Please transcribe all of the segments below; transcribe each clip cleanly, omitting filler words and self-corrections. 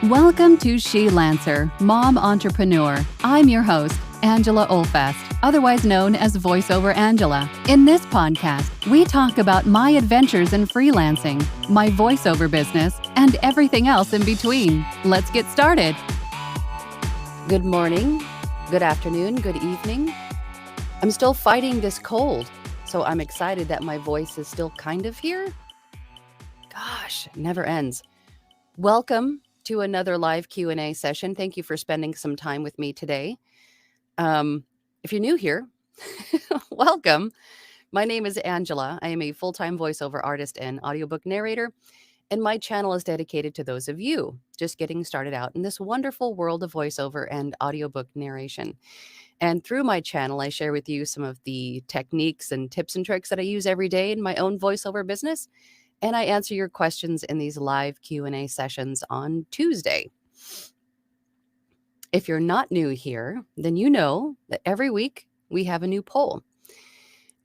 Welcome to She Lancer, Mom Entrepreneur. I'm your host, Angela Olfest, otherwise known as VoiceOver Angela. In this podcast, we talk about my adventures in freelancing, my voiceover business, and everything else in between. Let's get started. Good morning, good afternoon, good evening. I'm still fighting this cold, so I'm excited that my voice is still kind of here. Gosh, it never ends. Welcome to another live Q&A session. Thank you for spending some time with me today. If you're new here, welcome. My name is Angela. I am a full-time voiceover artist and audiobook narrator, and my channel is dedicated to those of you just getting started out in this wonderful world of voiceover and audiobook narration. And through my channel, I share with you some of the techniques and tips and tricks that I use every day in my own voiceover business. And I answer your questions in these live Q&A sessions on Tuesday. If you're not new here, then you know that every week we have a new poll.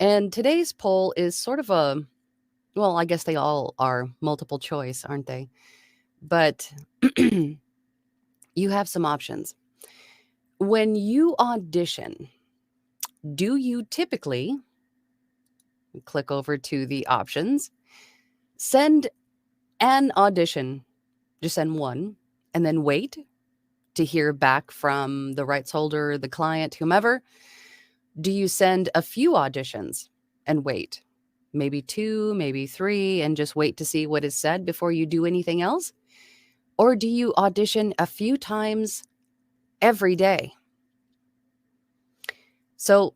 And today's poll is sort of I guess they all are multiple choice, aren't they? But you have some options. When you audition, do you typically click over to the options, send an audition, just send one, and then wait to hear back from the rights holder, the client, whomever? Do you send a few auditions and wait? Maybe two, maybe three, and just wait to see what is said before you do anything else? Or do you audition a few times every day? So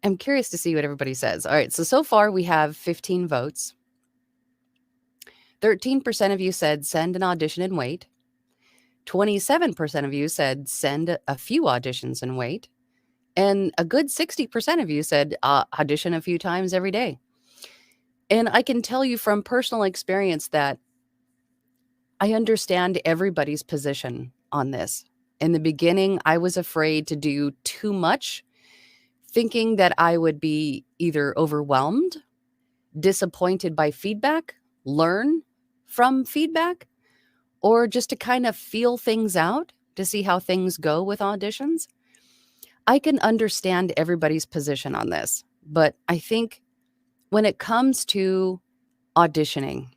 I'm curious to see what everybody says. All right, so far we have 15 votes. 13% of you said send an audition and wait. 27% of you said send a few auditions and wait. And a good 60% of you said audition a few times every day. And I can tell you from personal experience that I understand everybody's position on this. In the beginning, I was afraid to do too much, thinking that I would be either overwhelmed, disappointed by feedback, learn from feedback, or just to kind of feel things out to see how things go with auditions. I can understand everybody's position on this, but I think when it comes to auditioning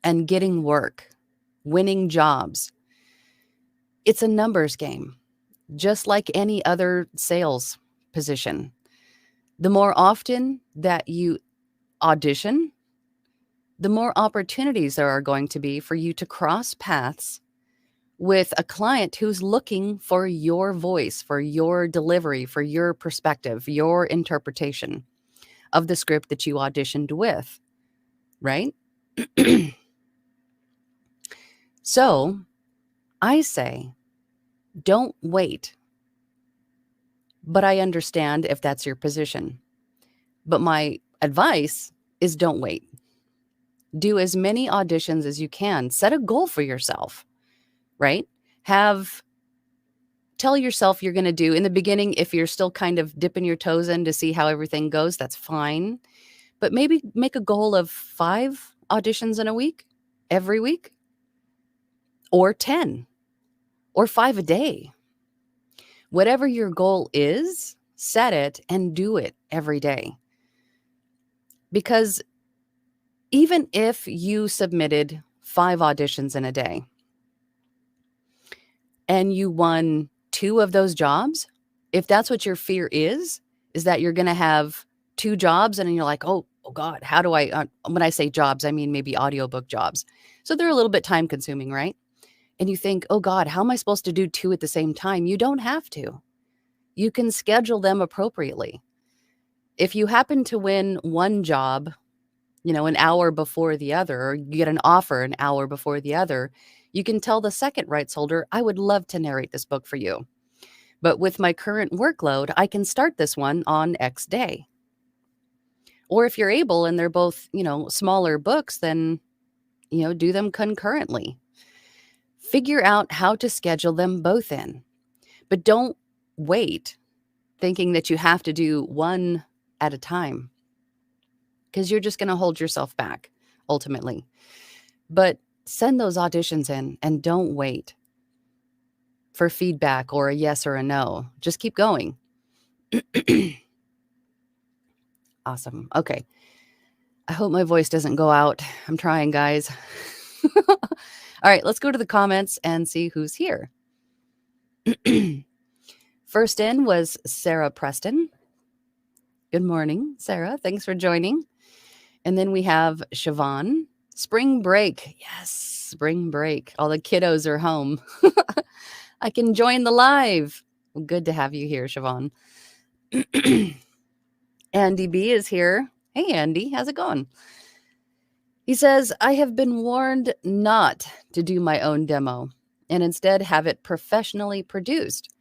and getting work, winning jobs, it's a numbers game, just like any other sales position. The more often that you audition, the more opportunities there are going to be for you to cross paths with a client who's looking for your voice, for your delivery, for your perspective, your interpretation of the script that you auditioned with, right? So I say, don't wait. But I understand if that's your position. But my advice is don't wait. Do as many auditions as you can. Set a goal for yourself, right? Tell yourself you're going to do in the beginning. If you're still kind of dipping your toes in to see how everything goes, that's fine. But maybe make a goal of 5 auditions in a week, every week, or 10, or 5 a day. Whatever your goal is, set it and do it every day. Because even if you submitted 5 auditions in a day and you won 2 of those jobs, if that's what your fear is that you're going to have 2 jobs and you're like, oh God, how do I, when I say jobs, I mean maybe audiobook jobs. So they're a little bit time consuming, right? And you think, oh God, how am I supposed to do 2 at the same time? You don't have to. You can schedule them appropriately. If you happen to win one job, an hour before the other, or you get an offer an hour before the other, you can tell the second rights holder, I would love to narrate this book for you. But with my current workload, I can start this one on X day. Or if you're able and they're both, smaller books, then, do them concurrently. Figure out how to schedule them both in. But don't wait thinking that you have to do one at a time, because you're just going to hold yourself back ultimately. But send those auditions in and don't wait for feedback or a yes or a no. Just keep going. Awesome. Okay. I hope my voice doesn't go out. I'm trying, guys. All right, let's go to the comments and see who's here. First in was Sarah Preston. Good morning, Sarah. Thanks for joining. And then we have Siobhan. Spring break. Yes, spring break. All the kiddos are home. I can join the live. Well, good to have you here, Siobhan. Andy B is here. Hey, Andy, how's it going? He says, I have been warned not to do my own demo and instead have it professionally produced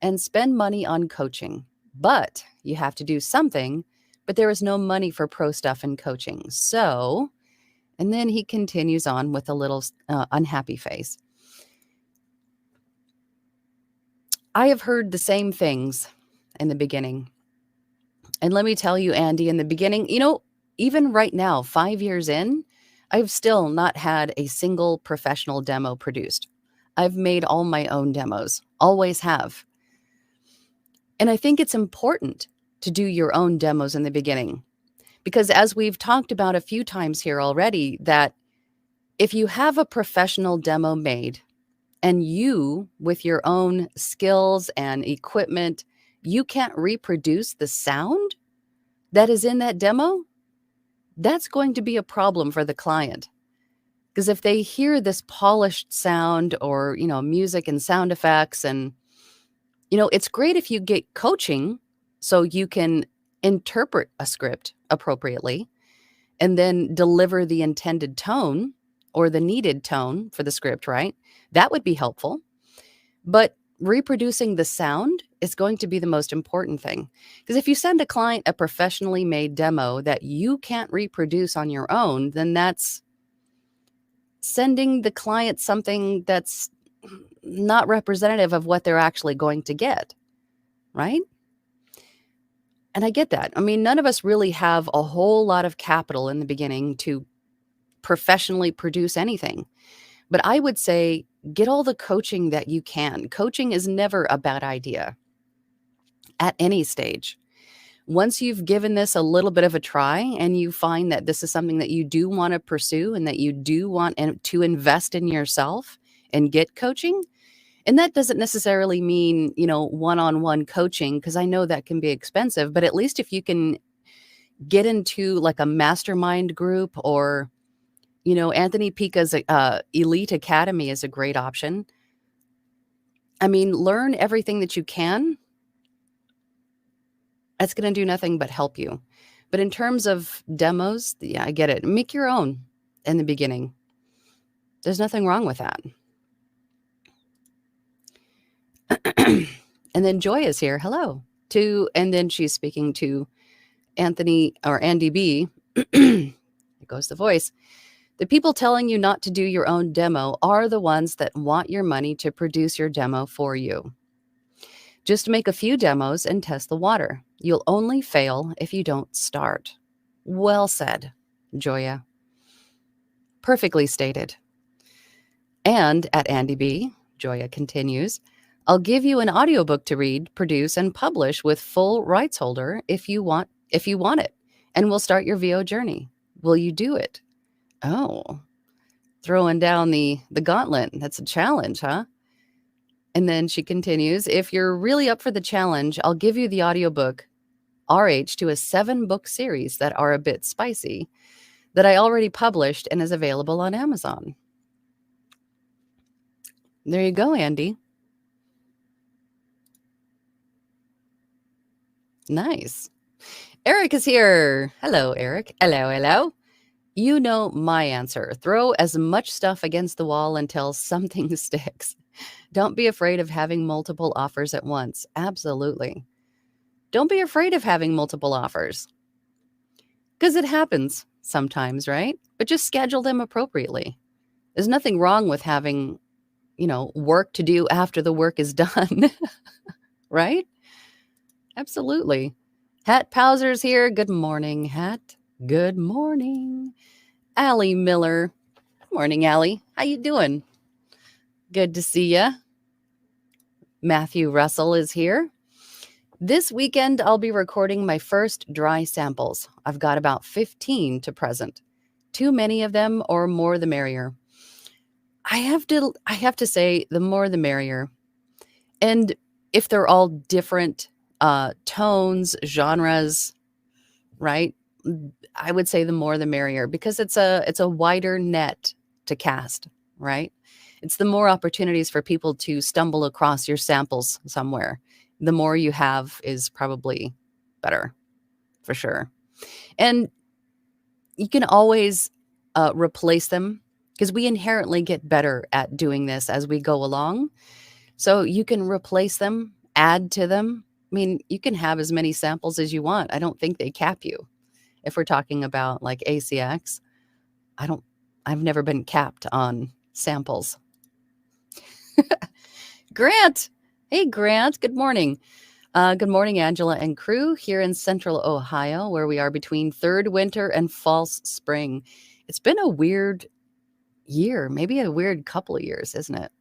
and spend money on coaching. But you have to do something, but there is no money for pro stuff and coaching. So, and then he continues on with a little unhappy face. I have heard the same things in the beginning. And let me tell you, Andy, in the beginning, even right now, 5 years in, I've still not had a single professional demo produced. I've made all my own demos, always have. And I think it's important to do your own demos in the beginning, because as we've talked about a few times here already, that if you have a professional demo made and you, with your own skills and equipment, you can't reproduce the sound that is in that demo, that's going to be a problem for the client. Because if they hear this polished sound or, music and sound effects, and, it's great if you get coaching so you can interpret a script appropriately and then deliver the intended tone or the needed tone for the script, right? That would be helpful. But reproducing the sound is going to be the most important thing. Because if you send a client a professionally made demo that you can't reproduce on your own, then that's sending the client something that's not representative of what they're actually going to get, right? And I get that. I mean, none of us really have a whole lot of capital in the beginning to professionally produce anything. But I would say get all the coaching that you can. Coaching is never a bad idea at any stage. Once you've given this a little bit of a try and you find that this is something that you do want to pursue and that you do want to invest in yourself and get coaching, and that doesn't necessarily mean, one-on-one coaching, because I know that can be expensive, but at least if you can get into like a mastermind group or, Anthony Pica's Elite Academy is a great option. I mean, learn everything that you can. That's going to do nothing but help you. But in terms of demos, yeah, I get it. Make your own in the beginning. There's nothing wrong with that. And then Joy is here. Hello. And then she's speaking to Anthony or Andy B. There goes the voice. The people telling you not to do your own demo are the ones that want your money to produce your demo for you. Just make a few demos and test the water. You'll only fail if you don't start. Well said, Joya. Perfectly stated. And at Andy B., Joya continues, I'll give you an audiobook to read, produce, and publish with full rights holder if you want it, and we'll start your VO journey. Will you do it? Oh, throwing down the gauntlet. That's a challenge, huh? And then she continues, if you're really up for the challenge, I'll give you the audiobook RH to a 7-book series that are a bit spicy that I already published and is available on Amazon. There you go, Andy. Nice. Eric is here. Hello, Eric. Hello. You know my answer. Throw as much stuff against the wall until something sticks. Don't be afraid of having multiple offers at once. Absolutely. Don't be afraid of having multiple offers. Because it happens sometimes, right? But just schedule them appropriately. There's nothing wrong with having, work to do after the work is done. Right? Absolutely. Hat Powser's here. Good morning, Hat. Good morning. Allie Miller. Good morning, Allie. How you doing? Good to see ya. Matthew Russell is here. This weekend, I'll be recording my first dry samples. I've got about 15 to present. Too many of them, or more the merrier. I have to say, the more the merrier. And if they're all different tones, genres, right? I would say the more the merrier, because it's a wider net to cast, right? It's the more opportunities for people to stumble across your samples somewhere. The more you have is probably better, for sure. And you can always replace them, because we inherently get better at doing this as we go along. So you can replace them, add to them. I mean, you can have as many samples as you want. I don't think they cap you. If we're talking about like ACX, I've never been capped on samples. Grant. Hey, Grant. Good morning. Good morning, Angela and crew here in central Ohio, where we are between third winter and false spring. It's been a weird year, maybe a weird couple of years, isn't it?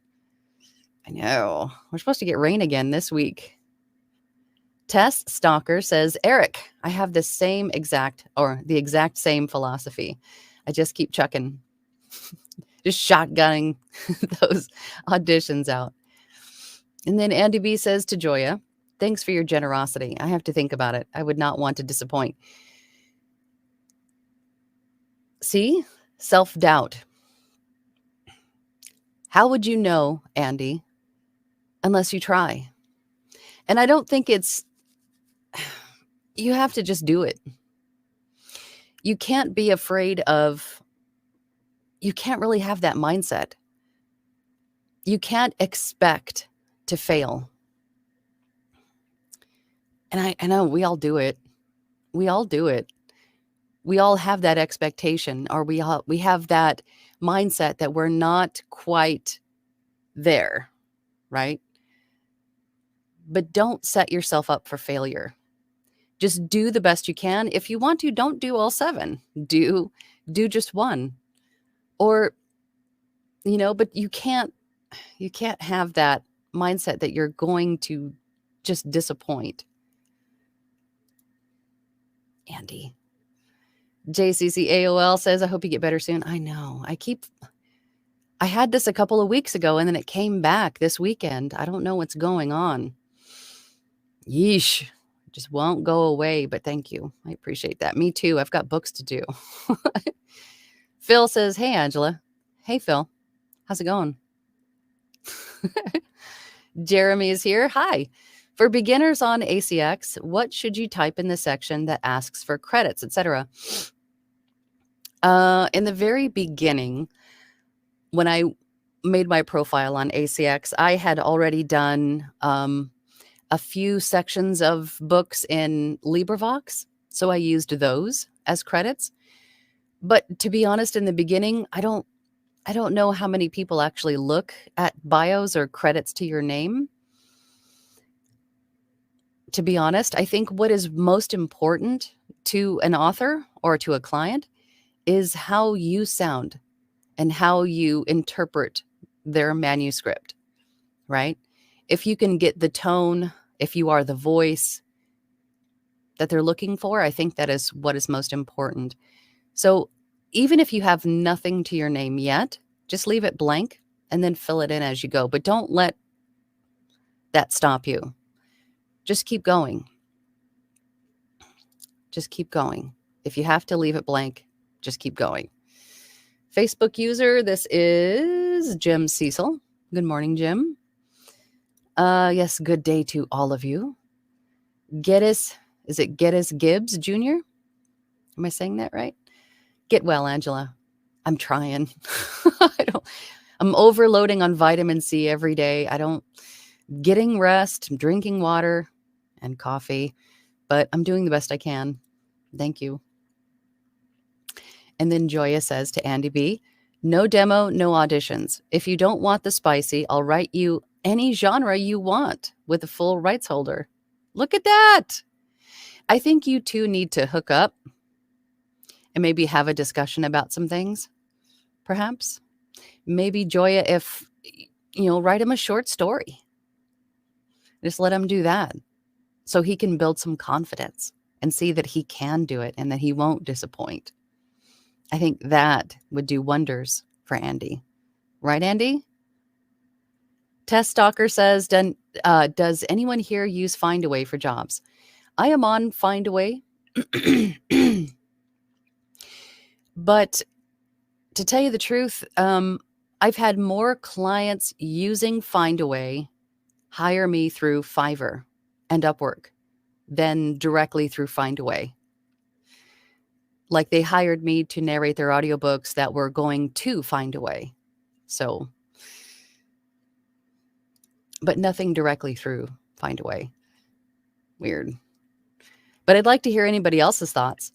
I know. We're supposed to get rain again this week. Tess Stalker says, Eric, I have the exact same philosophy. I just keep chucking, just shotgunning those auditions out. And then Andy B says to Joya, thanks for your generosity. I have to think about it. I would not want to disappoint. See? Self-doubt. How would you know, Andy, unless you try? And I don't think you have to just do it. You can't be afraid you can't really have that mindset. You can't expect to fail. And I know we all do it. We all do it. We all have that expectation, or we have that mindset that we're not quite there, right? But don't set yourself up for failure. Just do the best you can. If you want to, don't do all 7. Do just one. Or, but you can't have that mindset that you're going to just disappoint. Andy. JCC AOL says, I hope you get better soon. I know. I had this a couple of weeks ago, and then it came back this weekend. I don't know what's going on. Yeesh. Just won't go away, but thank you. I appreciate that. Me too. I've got books to do. Phil says, hey, Angela. Hey, Phil. How's it going? Jeremy is here. Hi. For beginners on ACX, what should you type in the section that asks for credits, etc.? In the very beginning, when I made my profile on ACX, I had already done a few sections of books in LibriVox, so I used those as credits. But to be honest, in the beginning, I don't know how many people actually look at bios or credits to your name. To be honest, I think what is most important to an author or to a client is how you sound and how you interpret their manuscript, right? If you can get the tone, if you are the voice that they're looking for, I think that is what is most important. So even if you have nothing to your name yet, just leave it blank and then fill it in as you go. But don't let that stop you. Just keep going. Just keep going. If you have to leave it blank, just keep going. Facebook user, this is Jim Cecil. Good morning, Jim. Yes, good day to all of you. Geddes Gibbs Jr.? Am I saying that right? Get well, Angela. I'm trying. I'm overloading on vitamin C every day. Getting rest, drinking water and coffee, but I'm doing the best I can. Thank you. And then Joya says to Andy B, no demo, no auditions. If you don't want the spicy, I'll write you any genre you want with a full rights holder. Look at that. I think you two need to hook up and maybe have a discussion about some things, perhaps. Maybe Joya, if, write him a short story. Just let him do that so he can build some confidence and see that he can do it and that he won't disappoint. I think that would do wonders for Andy. Right, Andy? Test Stalker says, does anyone here use Findaway for jobs? I am on Findaway. But to tell you the truth, I've had more clients using Findaway hire me through Fiverr and Upwork than directly through Findaway. Like they hired me to narrate their audiobooks that were going to Findaway. So, but nothing directly through Findaway. Weird. But I'd like to hear anybody else's thoughts.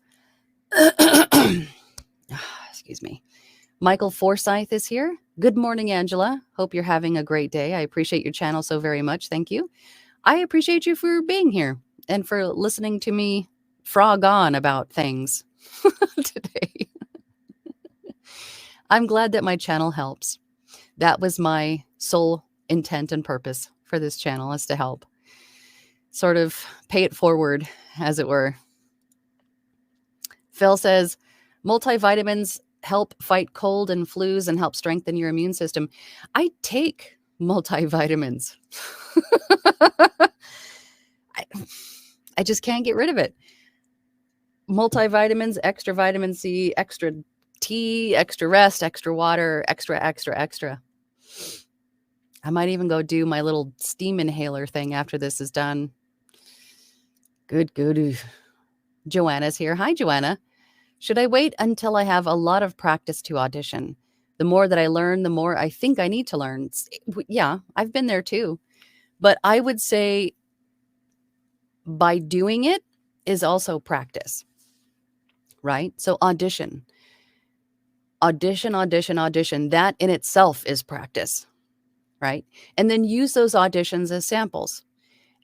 Excuse me. Michael Forsyth is here. Good morning, Angela. Hope you're having a great day. I appreciate your channel so very much. Thank you. I appreciate you for being here and for listening to me frog on about things today. I'm glad that my channel helps. That was my sole intent and purpose for this channel, is to help sort of pay it forward, as it were. Phil says, multivitamins help fight cold and flus and help strengthen your immune system. I take multivitamins. I just can't get rid of it. Multivitamins, extra vitamin C, extra tea, extra rest, extra water, extra. I might even go do my little steam inhaler thing after this is done. Good. Joanna's here. Hi, Joanna. Should I wait until I have a lot of practice to audition? The more that I learn, the more I think I need to learn. Yeah, I've been there too. But I would say by doing it is also practice, right? So audition. That in itself is practice, right? And then use those auditions as samples.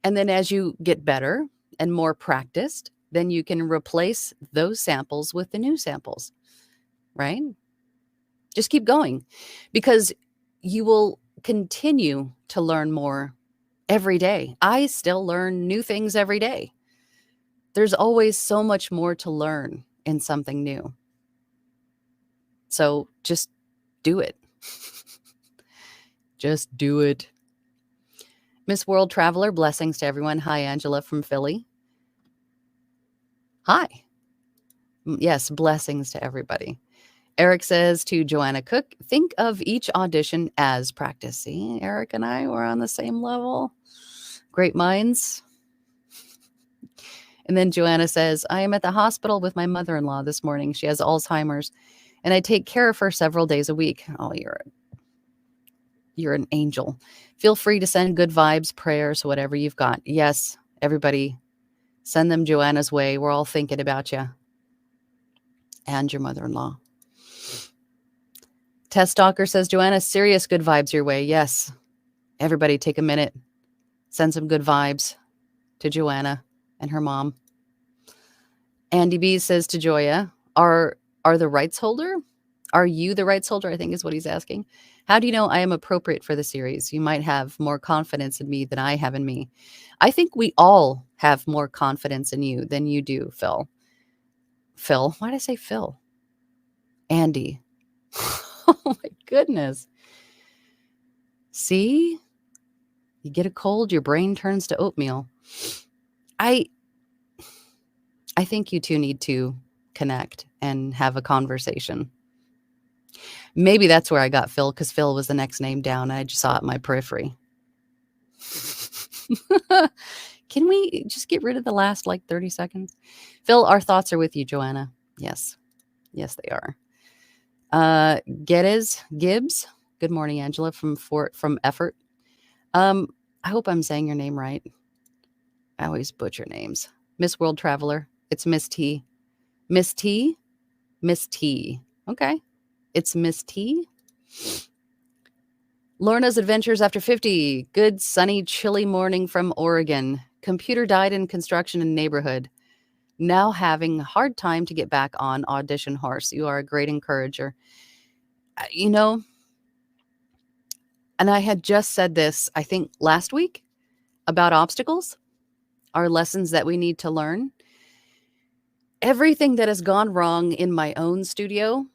And then as you get better and more practiced, then you can replace those samples with the new samples, right? Just keep going, because you will continue to learn more every day. I still learn new things every day. There's always so much more to learn in something new. So just do it. Just do it. Miss World Traveler, blessings to everyone. Hi, Angela from Philly. Hi. Yes, blessings to everybody. Eric says to Joanna Cook, think of each audition as practice. See, Eric and I were on the same level. Great minds. And then Joanna says, I am at the hospital with my mother-in-law this morning. She has Alzheimer's, and I take care of her several days a week. Oh, you're an angel. Feel free to send good vibes, prayers, whatever you've got. Yes, everybody, send them Joanna's way. We're all thinking about you and your mother-in-law. Test Stalker says, Joanna, serious good vibes your way. Yes. Everybody take a minute. Send some good vibes to Joanna and her mom. Andy B says to Joya, are the rights holder? Are you the rights holder? I think is what he's asking. How do you know I am appropriate for the series? You might have more confidence in me than I have in me. I think we all have more confidence in you than you do, Phil. Phil? Why did I say Phil? Andy. Oh my goodness. See? You get a cold, your brain turns to oatmeal. I think you two need to connect and have a conversation. Maybe that's where I got Phil, because Phil was the next name down. I just saw it in my periphery. Can we just get rid of the last 30 seconds? Phil, our thoughts are with you, Joanna. Yes. Yes, they are. Gibbs. Good morning, Angela from Effort. I hope I'm saying your name right. I always butcher names. Miss World Traveler. It's Miss T. Miss T? Miss T. Okay. It's Miss T. Lorna's Adventures After 50. Good, sunny, chilly morning from Oregon. Computer died in construction and neighborhood. Now having a hard time to get back on Audition Horse. You are a great encourager. And I had just said this, I think last week, about obstacles, are lessons that we need to learn. Everything that has gone wrong in my own studio,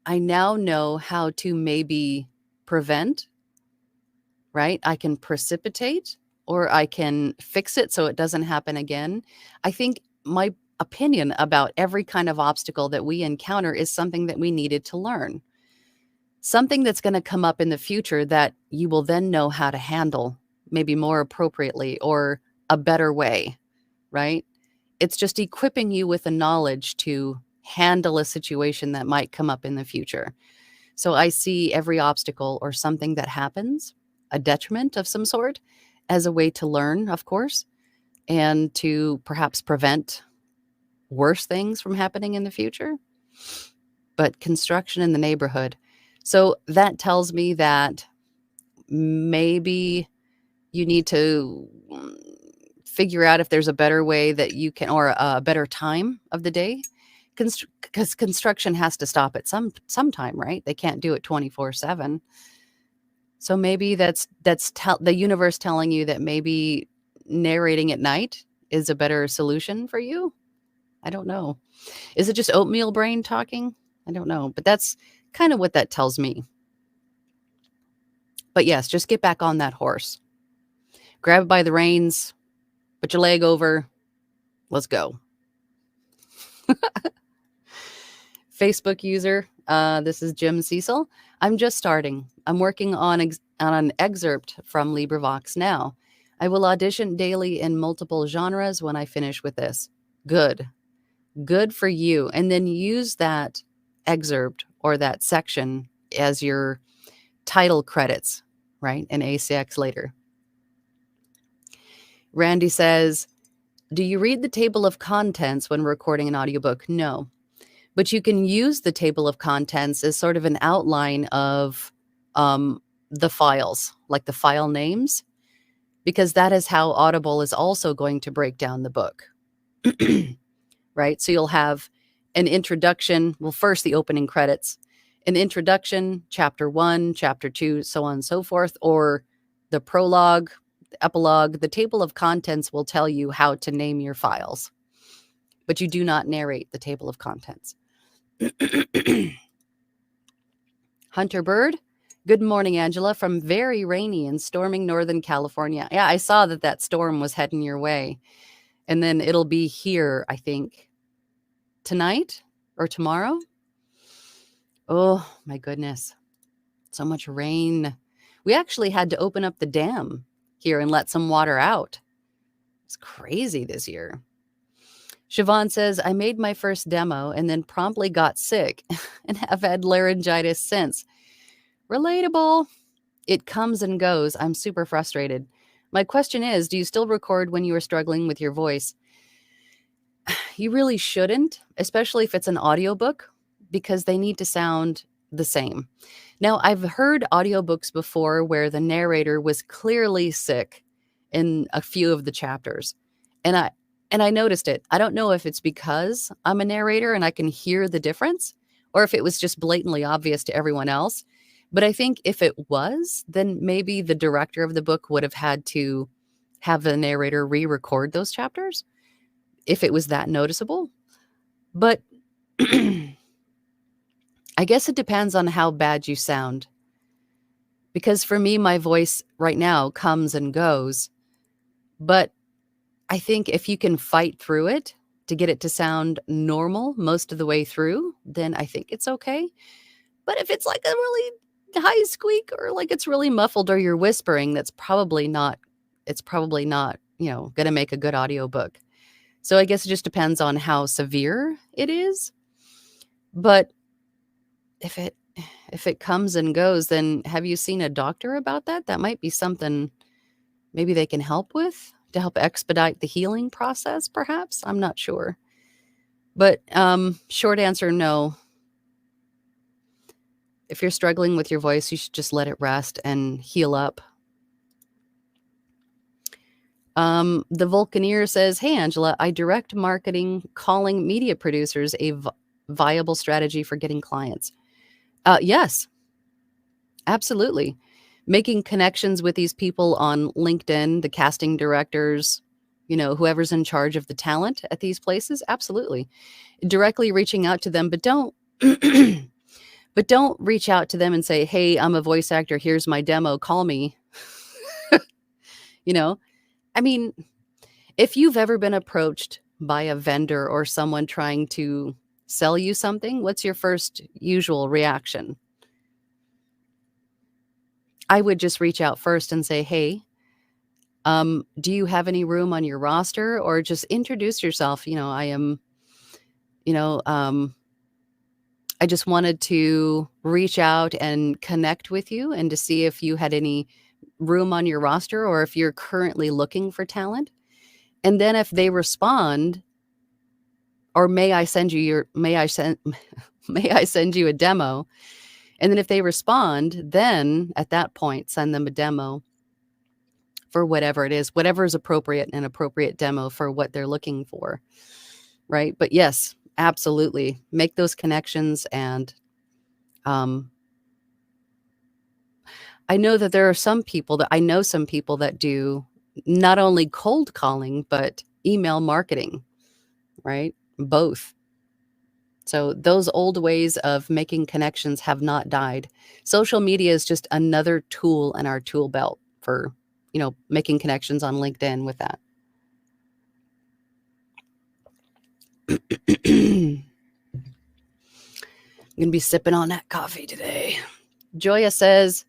I now know how to maybe prevent, right? I can precipitate or I can fix it so it doesn't happen again. I think my opinion about every kind of obstacle that we encounter is something that we needed to learn. Something that's going to come up in the future that you will then know how to handle, maybe more appropriately or a better way, right? It's just equipping you with the knowledge to handle a situation that might come up in the future. So I see every obstacle or something that happens, a detriment of some sort, as a way to learn, of course, and to perhaps prevent worse things from happening in the future. But construction in the neighborhood. So that tells me that maybe you need to figure out if there's a better way that you can, or a better time of the day, because construction has to stop at sometime, right? They can't do it 24/7. So maybe that's the universe telling you that maybe narrating at night is a better solution for you. I don't know. Is it just oatmeal brain talking? I don't know, but that's kind of what that tells me. But yes, just get back on that horse. Grab it by the reins, put your leg over. Let's go. Facebook user, this is Jim Cecil. I'm just starting. I'm working on an excerpt from LibriVox now. I will audition daily in multiple genres when I finish with this. Good. Good for you. And then use that excerpt or that section as your title credits, right? And ACX later. Randy says, do you read the table of contents when recording an audiobook? No. But you can use the table of contents as sort of an outline of the files, like the file names, because that is how Audible is also going to break down the book, right? So you'll have an introduction, well, first the opening credits, an introduction, chapter 1, chapter 2, so on and so forth, or the prologue, the epilogue. The table of contents will tell you how to name your files, but you do not narrate the table of contents. Hunter Bird, good morning, Angela, from very rainy and storming Northern California. Yeah, I saw that storm was heading your way. And then it'll be here, I think, tonight or tomorrow. Oh, my goodness. So much rain. We actually had to open up the dam here and let some water out. It's crazy this year. Siobhan says, I made my first demo and then promptly got sick and have had laryngitis since. Relatable. It comes and goes. I'm super frustrated. My question is, do you still record when you are struggling with your voice? You really shouldn't, especially if it's an audiobook, because they need to sound the same. Now, I've heard audiobooks before where the narrator was clearly sick in a few of the chapters. And I noticed it. I don't know if it's because I'm a narrator and I can hear the difference, or if it was just blatantly obvious to everyone else. But I think if it was, then maybe the director of the book would have had to have the narrator re-record those chapters if it was that noticeable. But I guess it depends on how bad you sound. Because for me, my voice right now comes and goes. But I think if you can fight through it to get it to sound normal most of the way through, then I think it's okay. But if it's like a really high squeak or like it's really muffled or you're whispering, it's probably not, going to make a good audiobook. So I guess it just depends on how severe it is. But if it comes and goes, then have you seen a doctor about that? That might be something maybe they can help with to help expedite the healing process, perhaps. I'm not sure. But short answer, no. If you're struggling with your voice, you should just let it rest and heal up. The Vulcaneer says, hey, Angela, I direct marketing, calling media producers a viable strategy for getting clients. Yes, absolutely. Making connections with these people on LinkedIn, the casting directors, whoever's in charge of the talent at these places, absolutely. Directly reaching out to them, but don't but don't reach out to them and say, "Hey, I'm a voice actor. Here's my demo. Call me." You know? I mean, if you've ever been approached by a vendor or someone trying to sell you something, what's your first usual reaction? I would just reach out first and say, "Hey, do you have any room on your roster?" Or just introduce yourself. I am, you know, I just wanted to reach out and connect with you and to see if you had any room on your roster or if you're currently looking for talent. And then if they respond, or may I send you may I send you a demo? And then if they respond, then at that point, send them a demo for whatever it is, whatever is appropriate, an appropriate demo for what they're looking for. Right. But yes, absolutely. Make those connections. And I know that there are some people that do not only cold calling, but email marketing, right? Both. So those old ways of making connections have not died. Social media is just another tool in our tool belt for, making connections on LinkedIn with that. I'm going to be sipping on that coffee today. Joya says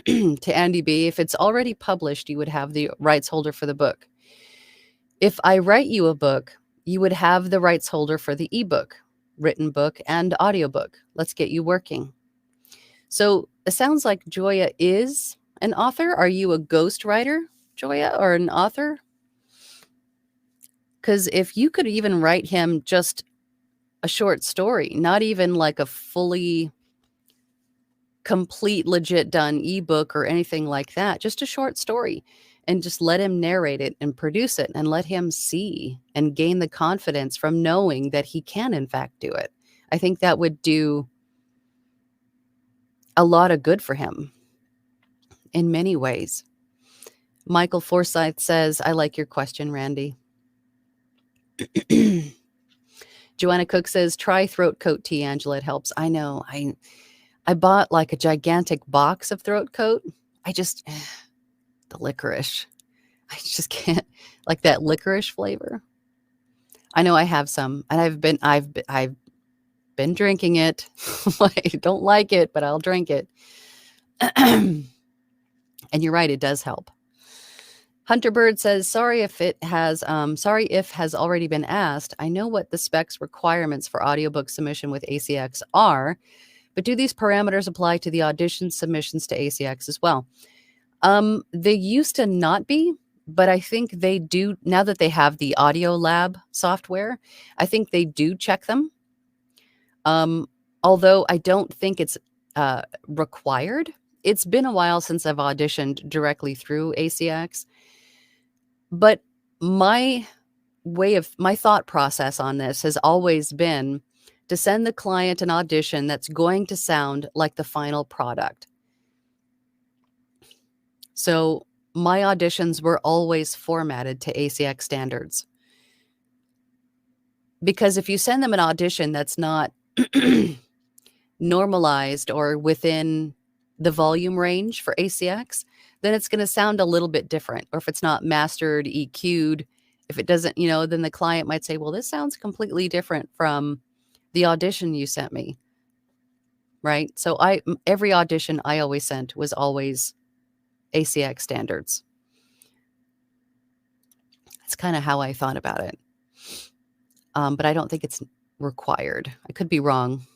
to Andy B, if it's already published, you would have the rights holder for the book. If I write you a book, you would have the rights holder for the ebook, written book, and audiobook. Let's get you working. So it sounds like Joya is an author. Are you a ghostwriter, Joya, or an author? Because if you could even write him just a short story, not even like a fully complete, legit done ebook or anything like that, just a short story, and just let him narrate it and produce it and let him see and gain the confidence from knowing that he can in fact do it. I think that would do a lot of good for him in many ways. Michael Forsyth says, I like your question, Randy. Joanna Cook says, try throat coat tea, Angela. It helps. I know. I bought like a gigantic box of throat coat. The licorice. I just can't, like that licorice flavor. I know I have some, and I've been drinking it. I don't like it, but I'll drink it. And you're right, it does help. Hunterbird says, sorry if has already been asked. I know what the specs requirements for audiobook submission with ACX are, but do these parameters apply to the audition submissions to ACX as well? They used to not be, but I think they do now that they have the Audio Lab software. I think they do check them. Although I don't think it's required. It's been a while since I've auditioned directly through ACX. But my thought process on this has always been to send the client an audition that's going to sound like the final product. So my auditions were always formatted to ACX standards. Because if you send them an audition that's not normalized or within the volume range for ACX, then it's going to sound a little bit different. Or if it's not mastered, EQ'd, if it doesn't, then the client might say, well, this sounds completely different from the audition you sent me. Right? So every audition I always sent was always ACX standards. That's kind of how I thought about it. But I don't think it's required. I could be wrong.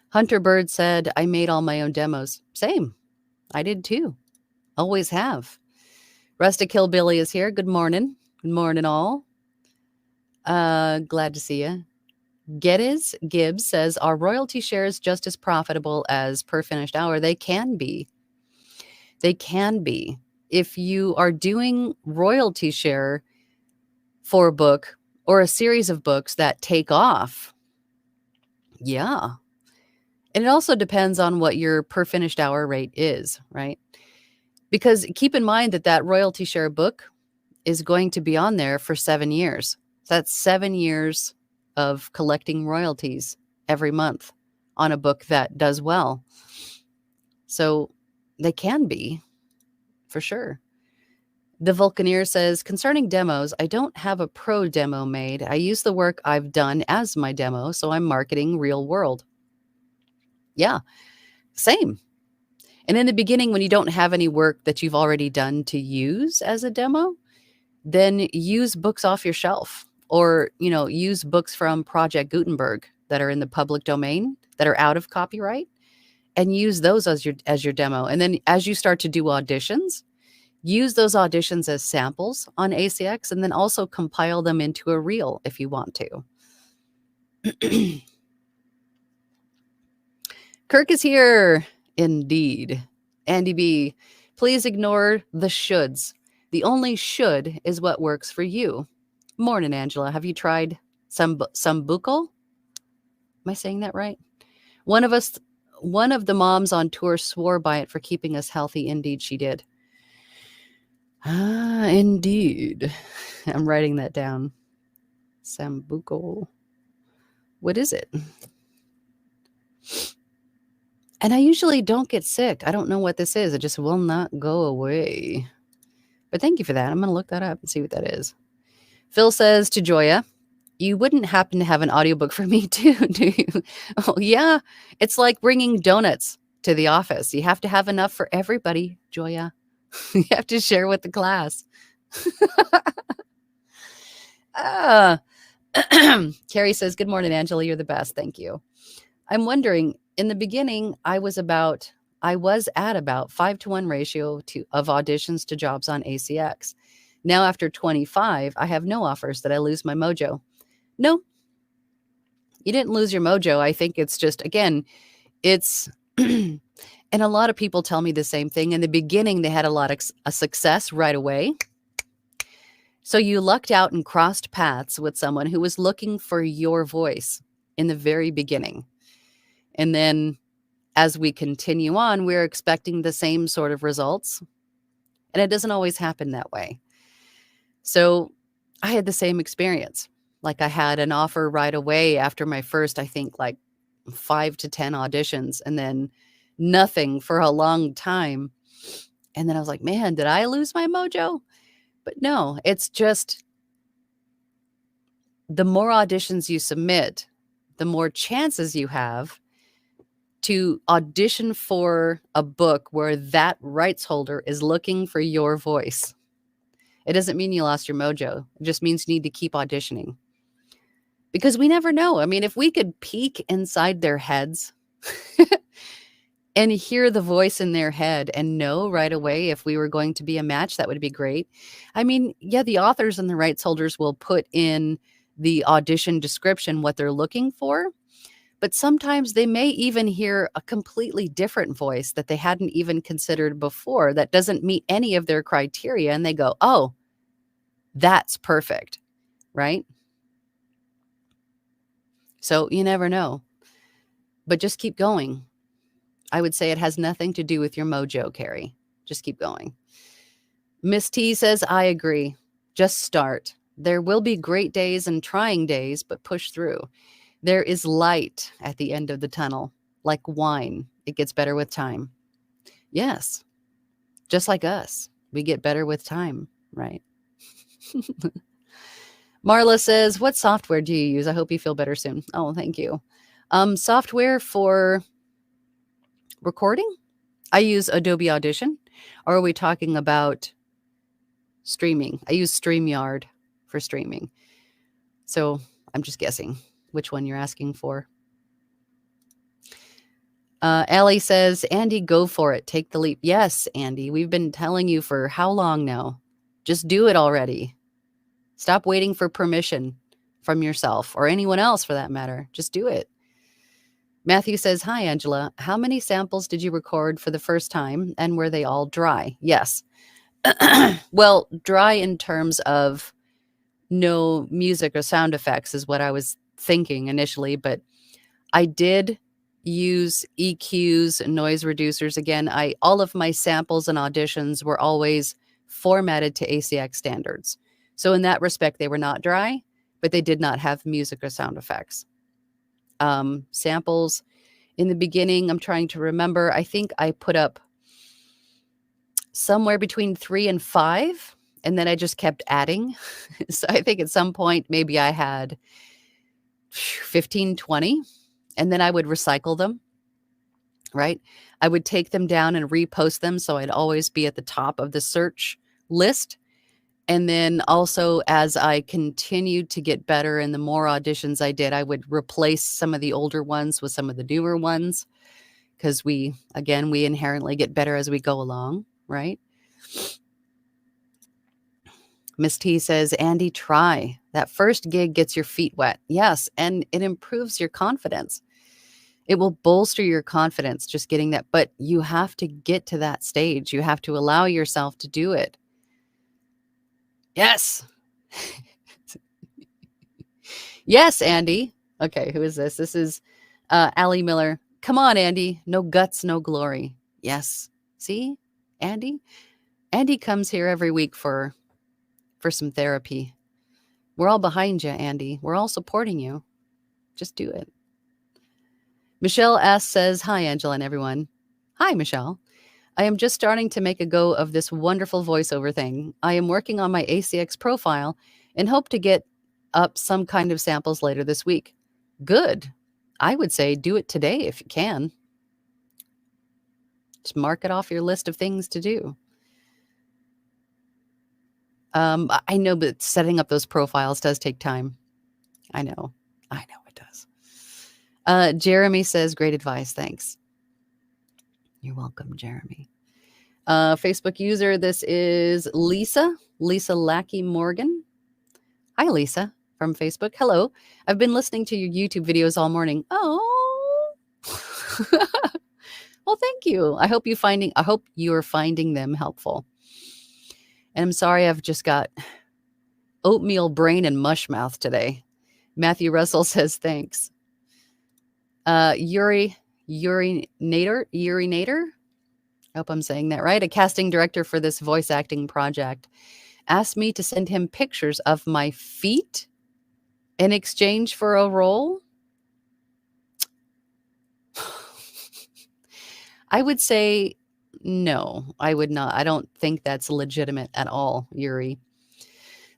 Hunter Bird said, I made all my own demos. Same. I did too. Always have. Rustic Hillbilly is here. Good morning. Good morning, all. Glad to see you. Geddes Gibbs says, are royalty shares just as profitable as per finished hour? They can be. They can be. If you are doing royalty share for a book or a series of books that take off, yeah. And it also depends on what your per finished hour rate is, right? Because keep in mind that royalty share book is going to be on there for 7 years. So that's 7 years of collecting royalties every month on a book that does well. So they can be, for sure. The Vulcaneer says, concerning demos, I don't have a pro demo made. I use the work I've done as my demo, so I'm marketing real world. Yeah, same. And in the beginning, when you don't have any work that you've already done to use as a demo, then use books off your shelf, or, use books from Project Gutenberg that are in the public domain, that are out of copyright, and use those as your demo. And then as you start to do auditions, use those auditions as samples on ACX, and then also compile them into a reel if you want to. Kirk is here. Indeed. Andy B, please ignore the shoulds. The only should is what works for you. Morning, Angela. Have you tried Sambuco? Am I saying that right? One of the moms on tour swore by it for keeping us healthy. Indeed, she did. Ah, indeed. I'm writing that down. Sambuco. What is it? And I usually don't get sick. I don't know what this is. It just will not go away. But thank you for that. I'm going to look that up and see what that is. Phil says to Joya, you wouldn't happen to have an audiobook for me too, do you? Oh, yeah. It's like bringing donuts to the office. You have to have enough for everybody, Joya. You have to share with the class. Carrie says, good morning, Angela. You're the best. Thank you. I'm wondering, in the beginning, I was at about 5-to-1 ratio of auditions to jobs on ACX. Now, after 25, I have no offers. Did I lose my mojo? No, you didn't lose your mojo. I think it's just, again, it's, and a lot of people tell me the same thing. In the beginning, they had a lot of success right away. So you lucked out and crossed paths with someone who was looking for your voice in the very beginning. And then as we continue on, we're expecting the same sort of results. And it doesn't always happen that way. So I had the same experience. Like, I had an offer right away after my first, I think, like 5 to 10 auditions, and then nothing for a long time. And then I was like, man, did I lose my mojo? But no, it's just the more auditions you submit, the more chances you have to audition for a book where that rights holder is looking for your voice. It doesn't mean you lost your mojo. It just means you need to keep auditioning. Because we never know. I mean, if we could peek inside their heads and hear the voice in their head and know right away if we were going to be a match, that would be great. I mean, yeah, the authors and the rights holders will put in the audition description what they're looking for, but sometimes they may even hear a completely different voice that they hadn't even considered before that doesn't meet any of their criteria, and they go, oh, that's perfect, right? So you never know, but just keep going. I would say it has nothing to do with your mojo, Carrie. Just keep going. Miss T says, I agree. Just start. There will be great days and trying days, but push through. There is light at the end of the tunnel, like wine. It gets better with time. Yes, just like us. We get better with time, right? Marla says, what software do you use? I hope you feel better soon. Oh, thank you. Software for recording? I use Adobe Audition. Or are we talking about streaming? I use StreamYard for streaming. So I'm just guessing which one you're asking for. Allie says, Andy, go for it. Take the leap. Yes, Andy, we've been telling you for how long now? Just do it already. Stop waiting for permission from yourself or anyone else for that matter. Just do it. Matthew says, hi, Angela. How many samples did you record for the first time, and were they all dry? Yes. Well, dry in terms of no music or sound effects is what I was thinking initially, but I did use EQs, noise reducers. Again, all of my samples and auditions were always formatted to ACX standards. So in that respect, they were not dry, but they did not have music or sound effects. Samples in the beginning, I'm trying to remember, I think I put up somewhere between 3 and 5, and then I just kept adding. So I think at some point, maybe I had 15, 20, and then I would recycle them, right? I would take them down and repost them, so I'd always be at the top of the search list. And then also, as I continued to get better and the more auditions I did, I would replace some of the older ones with some of the newer ones, because we inherently get better as we go along, right? Miss T says, Andy, try. That first gig gets your feet wet. Yes, and it improves your confidence. It will bolster your confidence just getting that, but you have to get to that stage. You have to allow yourself to do it. Yes. Yes, Andy. Okay, who is this? This is Allie Miller. Come on, Andy. No guts, no glory. Yes. See, Andy? Andy comes here every week for some therapy. We're all behind you, Andy. We're all supporting you. Just do it. Michelle S. says, hi, Angela and everyone. Hi, Michelle. I am just starting to make a go of this wonderful voiceover thing. I am working on my ACX profile and hope to get up some kind of samples later this week. Good. I would say do it today if you can. Just mark it off your list of things to do. I know, but setting up those profiles does take time. I know it does. Jeremy says, great advice. Thanks. You're welcome, Jeremy. Facebook user, this is Lisa Lackey Morgan. Hi, Lisa from Facebook. Hello. I've been listening to your YouTube videos all morning. Oh. Well, thank you. I hope you're finding them helpful. And I'm sorry I've just got oatmeal brain and mush mouth today. Matthew Russell says thanks. Urinator. I hope I'm saying that right. A casting director for this voice acting project asked me to send him pictures of my feet in exchange for a role. I would say no, I would not. I don't think that's legitimate at all, Yuri.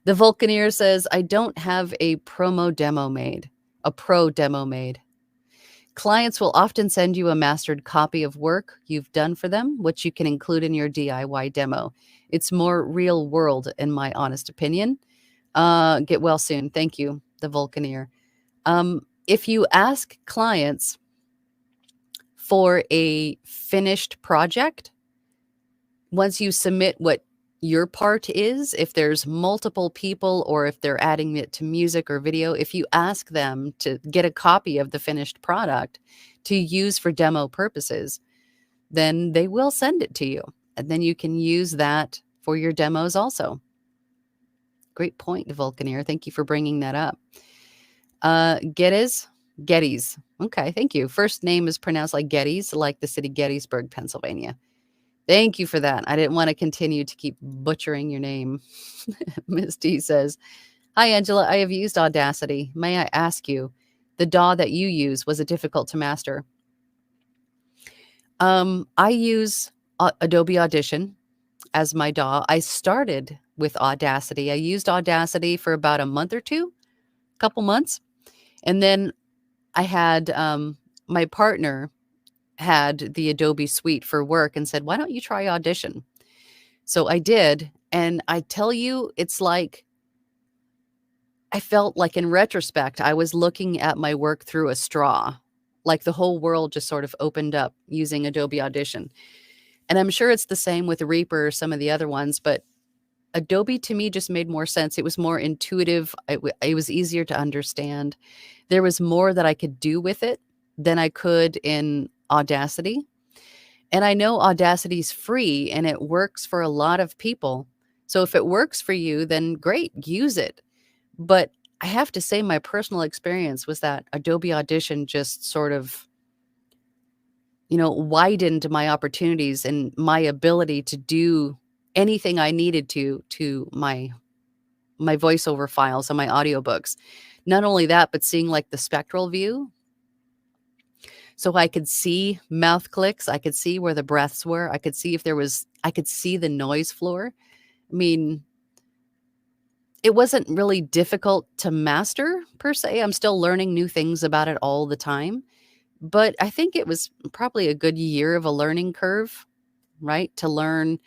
The Vulcaneer says, I don't have a pro demo made. Clients will often send you a mastered copy of work you've done for them, which you can include in your DIY demo. It's more real world, in my honest opinion. Get well soon. Thank you, the Vulcaneer. If you ask clients for a finished project, once you submit what your part is, if there's multiple people or if they're adding it to music or video, if you ask them to get a copy of the finished product to use for demo purposes, then they will send it to you. And then you can use that for your demos also. Great point, Vulcaneer. Thank you for bringing that up. Geddes. Okay, thank you. First name is pronounced like Geddes, like the city Gettysburg, Pennsylvania. Thank you for that. I didn't want to continue to keep butchering your name. Ms. T says, hi, Angela. I have used Audacity. May I ask you, the DAW that you use, was it difficult to master? I use Adobe Audition as my DAW. I started with Audacity. I used Audacity for about a month or two, couple months. And then I had my partner had the Adobe suite for work and said, why don't you try Audition? So I did. And I tell you, it's like, I felt like in retrospect, I was looking at my work through a straw, like the whole world just sort of opened up using Adobe Audition. And I'm sure it's the same with Reaper or some of the other ones, but Adobe to me just made more sense. It was more intuitive. It was easier to understand. There was more that I could do with it than I could in Audacity. And I know Audacity is free and it works for a lot of people. So if it works for you, then great, use it. But I have to say my personal experience was that Adobe Audition just sort of widened my opportunities and my ability to do anything I needed to my voiceover files and my audiobooks. Not only that, but seeing like the spectral view. So I could see mouth clicks, I could see where the breaths were, I could see I could see the noise floor. I mean, it wasn't really difficult to master per se. I'm still learning new things about it all the time. But I think it was probably a good year of a learning curve, right? To learn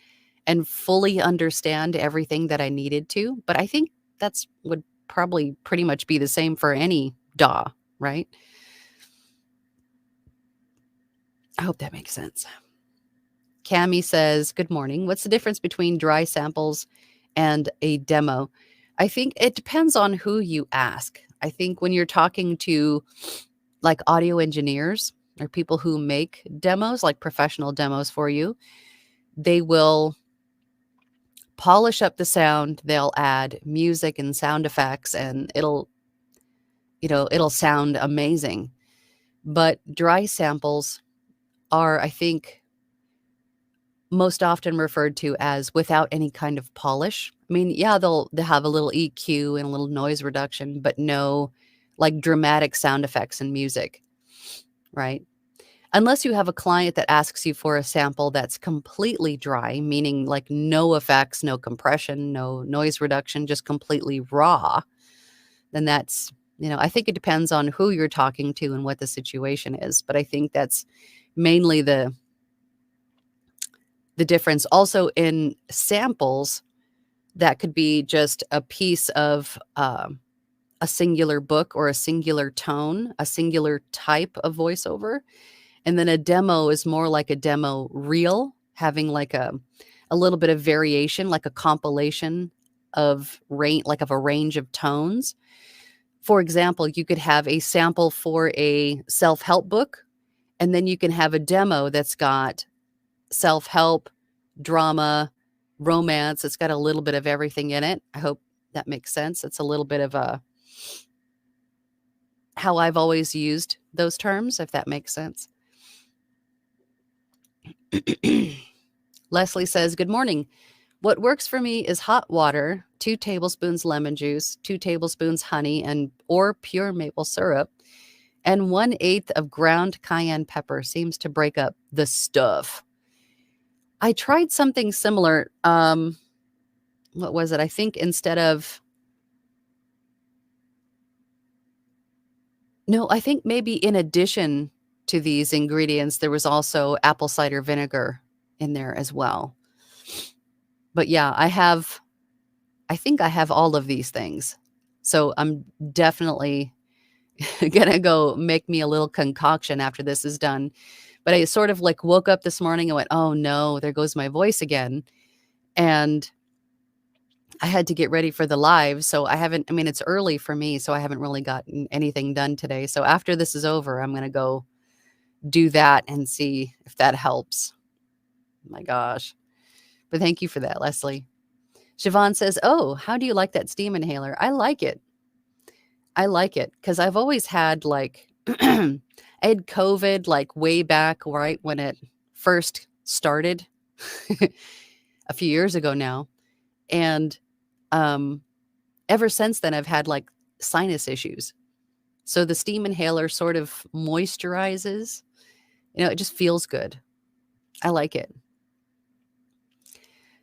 and fully understand everything that I needed to. But I think that's would probably pretty much be the same for any DAW, right? I hope that makes sense. Cami says, good morning. What's the difference between dry samples and a demo? I think it depends on who you ask. I think when you're talking to like audio engineers or people who make demos, like professional demos for you, they will polish up the sound. They'll add music and sound effects, and it'll sound amazing. But dry samples are, I think, most often referred to as without any kind of polish. I mean, yeah, they'll have a little EQ and a little noise reduction, but no like dramatic sound effects and music, right? Unless you have a client that asks you for a sample that's completely dry, meaning like no effects, no compression, no noise reduction, just completely raw, then that's, I think it depends on who you're talking to and what the situation is. But I think that's mainly the difference. Also in samples, that could be just a piece of a singular book or a singular tone, a singular type of voiceover. And then a demo is more like a demo reel, having like a little bit of variation, like a compilation of a range of tones. For example, you could have a sample for a self-help book, and then you can have a demo that's got self-help, drama, romance. It's got a little bit of everything in it. I hope that makes sense. It's a little bit of how I've always used those terms, if that makes sense. Leslie says, good morning. What works for me is hot water, 2 tablespoons lemon juice, 2 tablespoons honey or pure maple syrup, and 1/8 of ground cayenne pepper seems to break up the stuff. I tried something similar. What was it? I think I think maybe in addition to these ingredients, there was also apple cider vinegar in there as well. But yeah, I think I have all of these things. So I'm definitely gonna go make me a little concoction after this is done. But I sort of like woke up this morning and went, oh no, there goes my voice again. And I had to get ready for the live. So it's early for me, so I haven't really gotten anything done today. So after this is over, I'm gonna go do that and see if that helps. My gosh. But thank you for that, Leslie. Siobhan says, oh, how do you like that steam inhaler? I like it. I like it because I've always had like, I had COVID like way back, right when it first started a few years ago now. And ever since then, I've had like sinus issues. So the steam inhaler sort of moisturizes, it just feels good. I like it.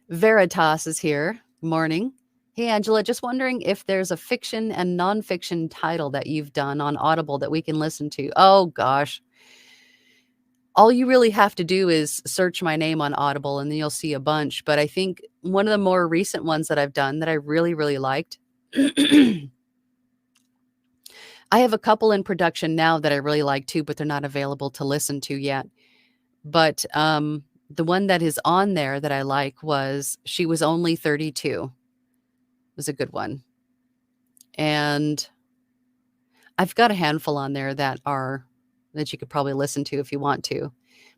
Veritas is here. Morning. Hey, Angela, just wondering if there's a fiction and nonfiction title that you've done on Audible that we can listen to. Oh, gosh. All you really have to do is search my name on Audible, and then you'll see a bunch. But I think one of the more recent ones that I've done that I really, really liked, I have a couple in production now that I really like too, but they're not available to listen to yet. But the one that is on there that I like was She Was Only 32. Was a good one. And I've got a handful on there that you could probably listen to if you want to.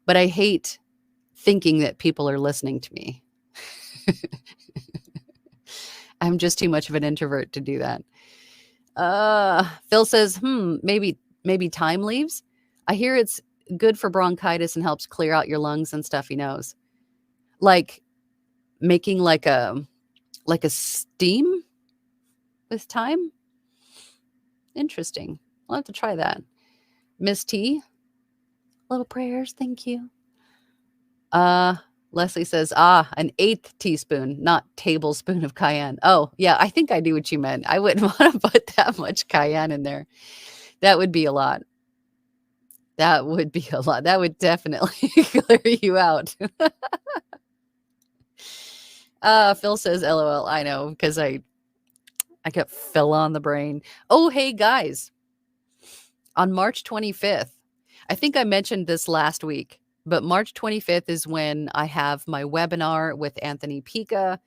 But I hate thinking that people are listening to me. I'm just too much of an introvert to do that. Phil says, maybe Time Leaves. I hear it's good for bronchitis and helps clear out your lungs and stuffy nose. Like making like a steam with thyme. Interesting. I'll have to try that. Miss T, little prayers, thank you. Leslie says, an 1/8 teaspoon, not tablespoon of cayenne. Oh, yeah, I think I knew what you meant. I wouldn't want to put that much cayenne in there. That would be a lot. That would be a lot. That would definitely clear you out. Phil says, LOL. I know, because I got Phil on the brain. Oh, hey, guys. On March 25th, I think I mentioned this last week, but March 25th is when I have my webinar with Anthony Pica,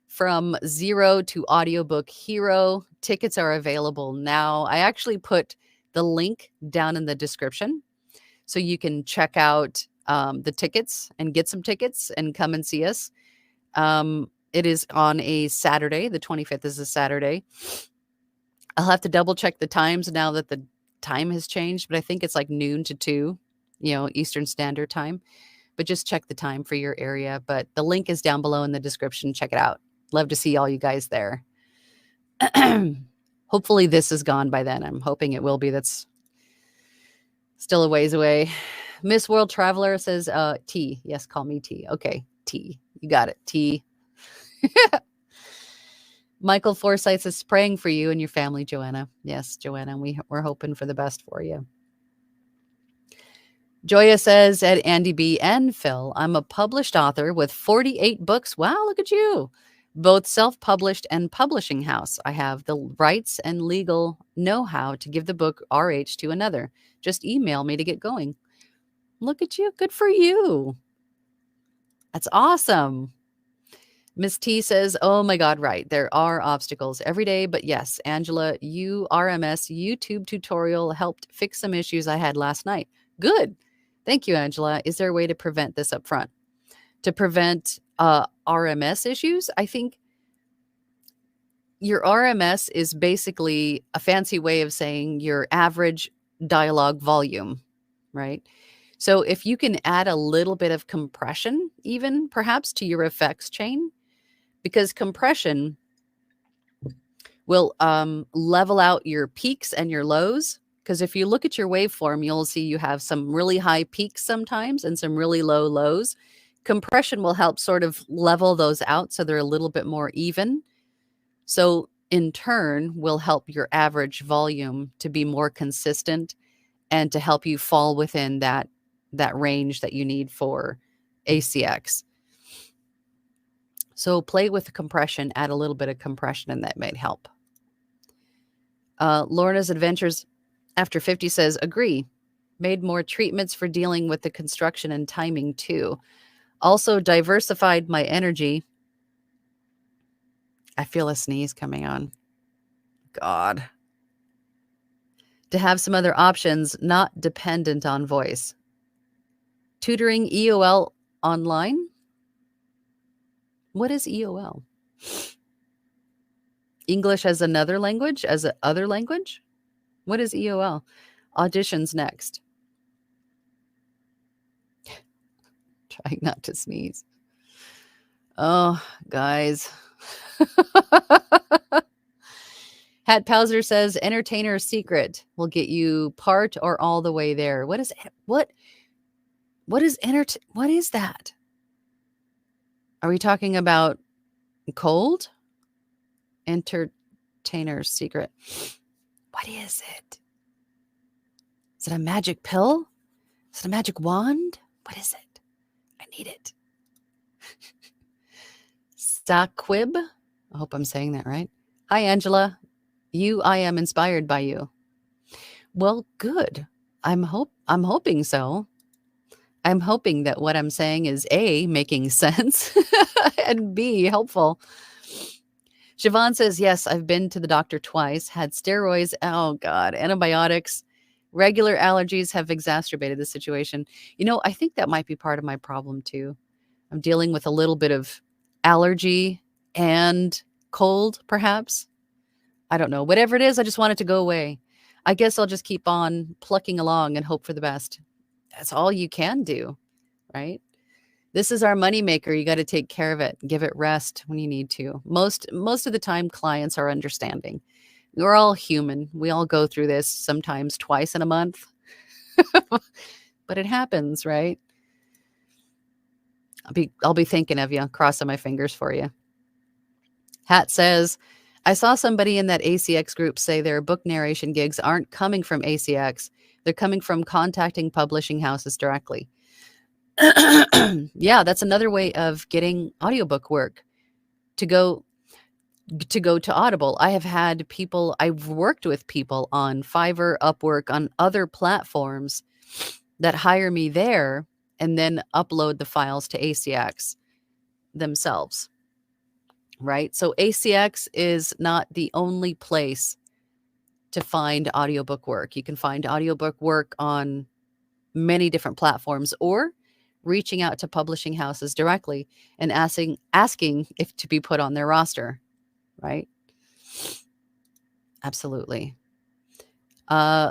From Zero to Audiobook Hero. Tickets are available now. I actually put the link down in the description so you can check out the tickets and get some tickets and come and see us. It is on a Saturday. The 25th is a Saturday. I'll have to double check the times now that the time has changed, but I think it's like noon to 2, Eastern Standard Time. But just check the time for your area. But the link is down below in the description. Check it out. Love to see all you guys there. Hopefully this is gone by then. I'm hoping it will be. That's still a ways away. Miss World Traveler says, T. Yes, call me T. Okay, T. You got it, T. Michael Forsyth is praying for you and your family, Joanna. Yes, Joanna, we're hoping for the best for you. Joya says, at Andy B and Phil, I'm a published author with 48 books. Wow, look at you. Both self-published and publishing house. I have the rights and legal know-how to give the book RH to another. Just email me to get going. Look at you. Good for you. That's awesome. Miss T says, oh my God, right. There are obstacles every day, but yes, Angela, RMS YouTube tutorial helped fix some issues I had last night. Good. Thank you, Angela. Is there a way to prevent this up front? To prevent RMS issues? I think your RMS is basically a fancy way of saying your average dialogue volume, right? So if you can add a little bit of compression, even perhaps to your effects chain, because compression will level out your peaks and your lows. Because if you look at your waveform, you'll see you have some really high peaks sometimes and some really low lows. Compression will help sort of level those out so they're a little bit more even. So in turn, will help your average volume to be more consistent and to help you fall within that range that you need for ACX. So play with the compression, add a little bit of compression, and that might help. Lorna's Adventures After 50 says, agree. Made more treatments for dealing with the construction and timing too. Also diversified my energy. I feel a sneeze coming on. God. To have some other options, not dependent on voice. Tutoring EOL online. What is EOL? English as another language, as a other language? What is EOL? Auditions next. Trying not to sneeze. Oh, guys. Hat Powser says, entertainer's secret will get you part or all the way there. What is that? Are we talking about cold? Entertainer's secret. What is it? Is it a magic pill? Is it a magic wand? What is it? I need it. Saquib. I hope I'm saying that right. Hi, Angela. I am inspired by you. Well, good. I'm hoping so. I'm hoping that what I'm saying is A, making sense, and B, helpful. Siobhan says, yes, I've been to the doctor twice, had steroids, oh God, antibiotics. Regular allergies have exacerbated the situation. I think that might be part of my problem too. I'm dealing with a little bit of allergy and cold, perhaps. I don't know. Whatever it is, I just want it to go away. I guess I'll just keep on plucking along and hope for the best. That's all you can do, right? This is our moneymaker. You got to take care of it. Give it rest when you need to. Most of the time, clients are understanding. We're all human. We all go through this sometimes twice in a month, but it happens, right? I'll be thinking of you, crossing my fingers for you. Hat says, I saw somebody in that ACX group say their book narration gigs aren't coming from ACX. They're coming from contacting publishing houses directly. Yeah, that's another way of getting audiobook work, to go to Audible. I have had people, I've worked with people on Fiverr, Upwork, on other platforms that hire me there and then upload the files to ACX themselves, right? So ACX is not the only place to find audiobook work. You can find audiobook work on many different platforms, or reaching out to publishing houses directly and asking if to be put on their roster, right? Absolutely.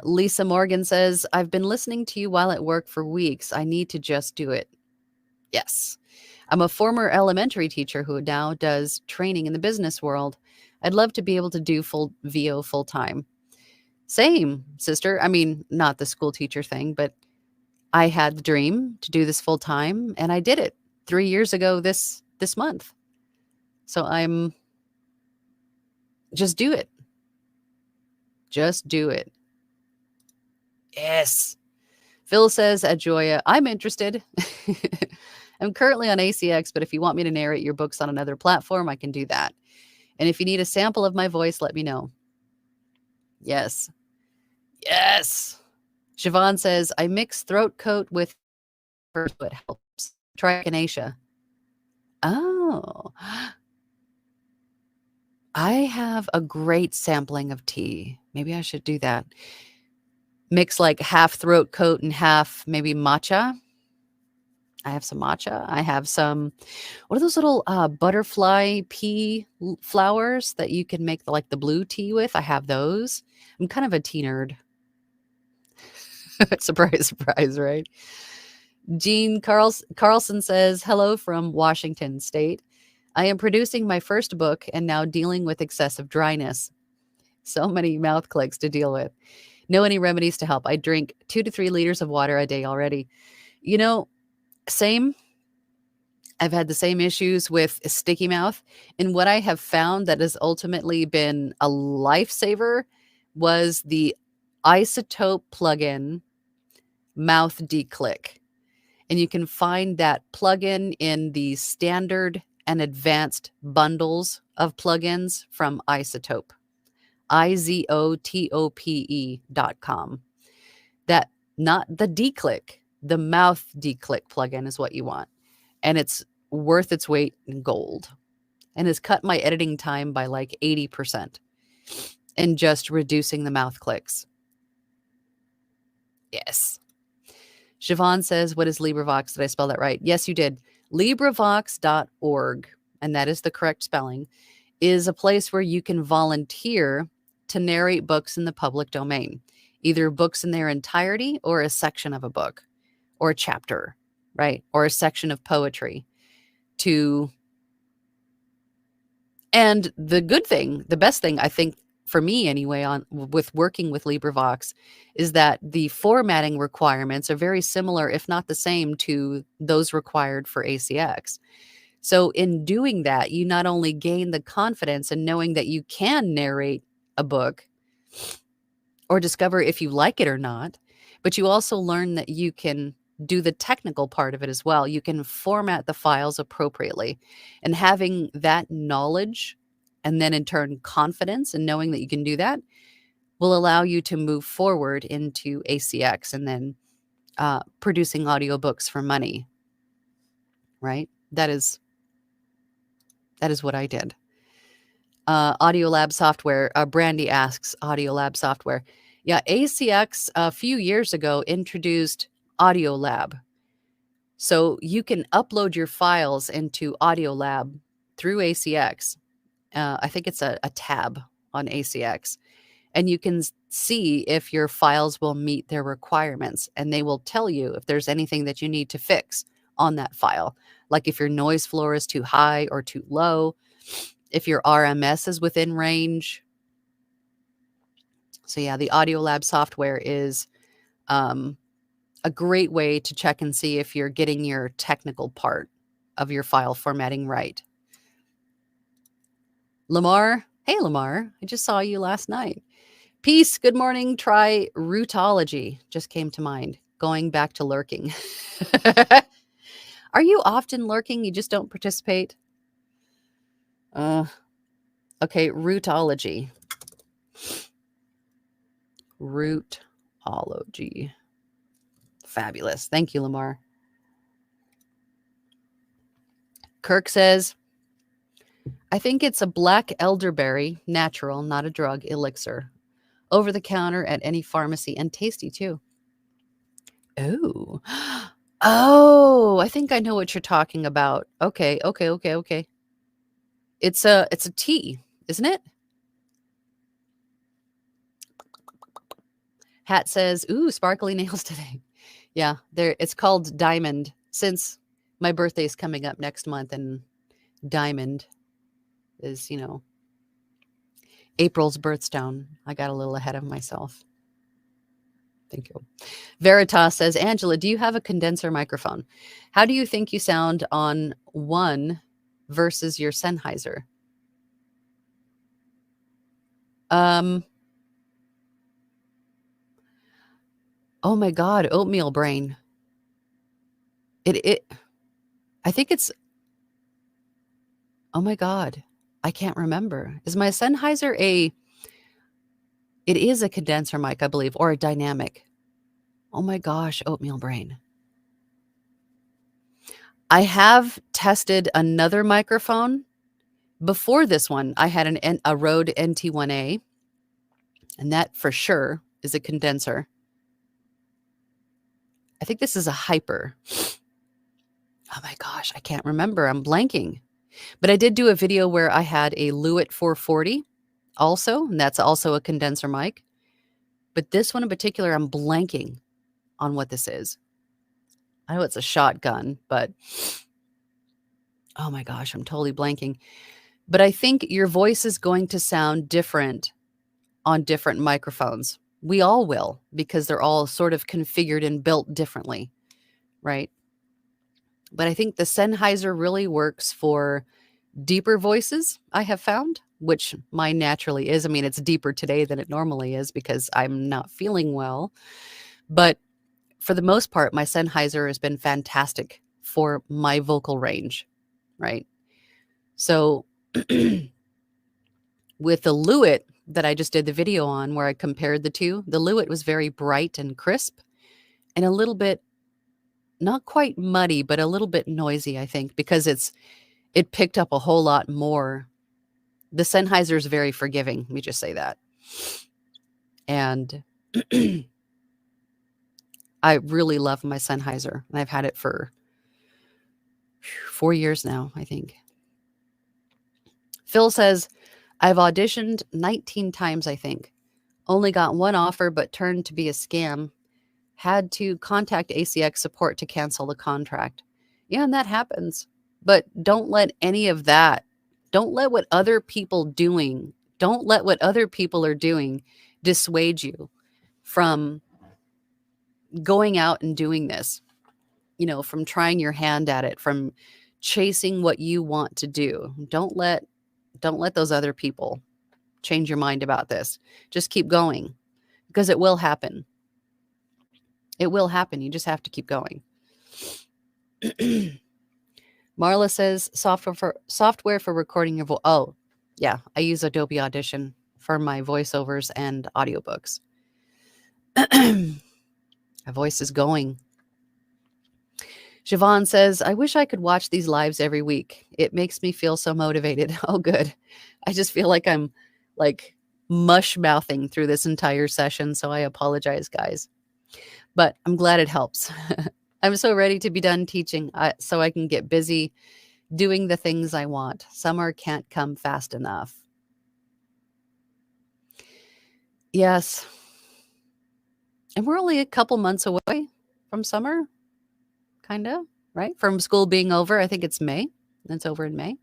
Lisa Morgan says, I've been listening to you while at work for weeks. I need to just do it. Yes. I'm a former elementary teacher who now does training in the business world. I'd love to be able to do full VO full time. Same, sister. I mean, not the school teacher thing, but I had the dream to do this full time, and I did it 3 years ago this month. So I'm just do it. Just do it. Yes. Phil says, Adjoya, I'm interested. I'm currently on ACX, but if you want me to narrate your books on another platform, I can do that. And if you need a sample of my voice, let me know. Yes. Yes. Siobhan says, I mix throat coat with first, but helps. Try echinacea. Oh. I have a great sampling of tea. Maybe I should do that. Mix like half throat coat and half maybe matcha. I have some matcha. I have some, what are those little butterfly pea flowers that you can make the blue tea with? I have those. I'm kind of a tea nerd. Surprise, surprise, right? Jean Carlson says, hello from Washington State. I am producing my first book and now dealing with excessive dryness. So many mouth clicks to deal with. Know any remedies to help? I drink 2 to 3 liters of water a day already. You know, same. I've had the same issues with a sticky mouth. And what I have found that has ultimately been a lifesaver was the Isotope plugin mouth declick. And you can find that plugin in the standard and advanced bundles of plugins from Isotope. izotope.com. That, not the declick, the mouth declick plugin is what you want. And it's worth its weight in gold, and has cut my editing time by like 80% in just reducing the mouth clicks. Yes. Siobhan says, what is LibriVox? Did I spell that right? Yes, you did. LibriVox.org, and that is the correct spelling, is a place where you can volunteer to narrate books in the public domain, either books in their entirety or a section of a book or a chapter, right? Or a section of poetry. And the good thing, the best thing, I think, for me anyway, with working with LibriVox, is that the formatting requirements are very similar, if not the same, to those required for ACX. So in doing that, you not only gain the confidence in knowing that you can narrate a book or discover if you like it or not, but you also learn that you can do the technical part of it as well. You can format the files appropriately. And having that knowledge, and then in turn confidence in knowing that you can do that, will allow you to move forward into ACX and then producing audiobooks for money, right? That is what I did. Audiolab software. Brandy asks, Audiolab software. Yeah, ACX a few years ago introduced Audiolab. So you can upload your files into Audiolab through ACX. I think it's a tab on ACX. and you can see if your files will meet their requirements, and they will tell you if there's anything that you need to fix on that file, like if your noise floor is too high or too low, if your RMS is within range. So yeah, the Audiolab software is a great way to check and see if you're getting your technical part of your file formatting right. Lamar, hey Lamar, I just saw you last night. Peace, good morning, try rootology, just came to mind, going back to lurking. Are you often lurking? You just don't participate? Okay, rootology. Rootology. Fabulous. Thank you, Lamar. Kirk says, I think it's a black elderberry, natural, not a drug, elixir. Over the counter at any pharmacy, and tasty too. Oh. Oh, I think I know what you're talking about. Okay. It's a tea, isn't it? Hat says, ooh, sparkly nails today. Yeah, it's called Diamond, since my birthday's coming up next month, and Diamond is, April's birthstone. I got a little ahead of myself. Thank you. Veritas says, Angela, do you have a condenser microphone? How do you think you sound on one versus your Sennheiser? Oh my God, oatmeal brain. I think it's, oh my God, I can't remember. Is my Sennheiser it is a condenser mic, I believe, or a dynamic. Oh my gosh, oatmeal brain. I have tested another microphone. Before this one, I had a Rode NT1A, and that for sure is a condenser. I think this is a hyper. Oh my gosh, I can't remember. I'm blanking. But I did do a video where I had a Lewitt 440 also, and that's also a condenser mic. But this one in particular, I'm blanking on what this is. I know it's a shotgun, but oh my gosh, I'm totally blanking. But I think your voice is going to sound different on different microphones. We all will, because they're all sort of configured and built differently, right? But I think the Sennheiser really works for deeper voices, I have found, which mine naturally is. I mean, it's deeper today than it normally is because I'm not feeling well. But for the most part, my Sennheiser has been fantastic for my vocal range, right? So with the Lewitt that I just did the video on where I compared the two, the Lewitt was very bright and crisp and a little bit, not quite muddy, but a little bit noisy, I think, because it picked up a whole lot more. The Sennheiser is very forgiving. Let me just say that. And I really love my Sennheiser, and I've had it for 4 years now, I think. Phil says, I've auditioned 19 times, I think. Only got one offer, but turned to be a scam. Had to contact ACX support to cancel the contract. Yeah, and that happens. But don't let any of that, don't let what other people are doing dissuade you from going out and doing this, from trying your hand at it, from chasing what you want to do. Don't let those other people change your mind about this. Just keep going, because it will happen. It will happen. You just have to keep going. Marla says software for recording your voice. Oh, yeah. I use Adobe Audition for my voiceovers and audiobooks. My voice is going. Siobhan says, I wish I could watch these lives every week. It makes me feel so motivated. Oh, good. I just feel like I'm mush mouthing through this entire session. So I apologize, guys. But I'm glad it helps. I'm so ready to be done teaching so I can get busy doing the things I want. Summer can't come fast enough. Yes. And we're only a couple months away from summer, kind of, right? From school being over. I think it's May. It's over in May.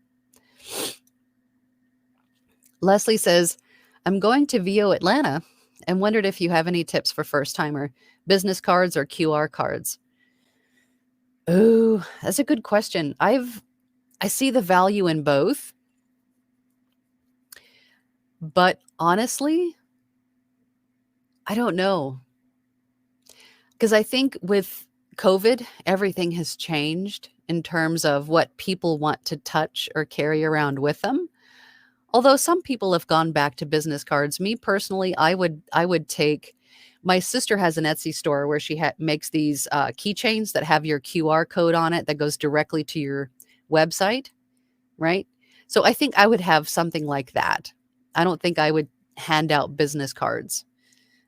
Leslie says, I'm going to VO Atlanta and wondered if you have any tips for first timer business cards or QR cards. Oh, that's a good question. I see the value in both. But honestly, I don't know. Because I think with COVID, everything has changed in terms of what people want to touch or carry around with them. Although some people have gone back to business cards. Me personally, I would take. My sister has an Etsy store where she makes these keychains that have your QR code on it that goes directly to your website, right? So I think I would have something like that. I don't think I would hand out business cards.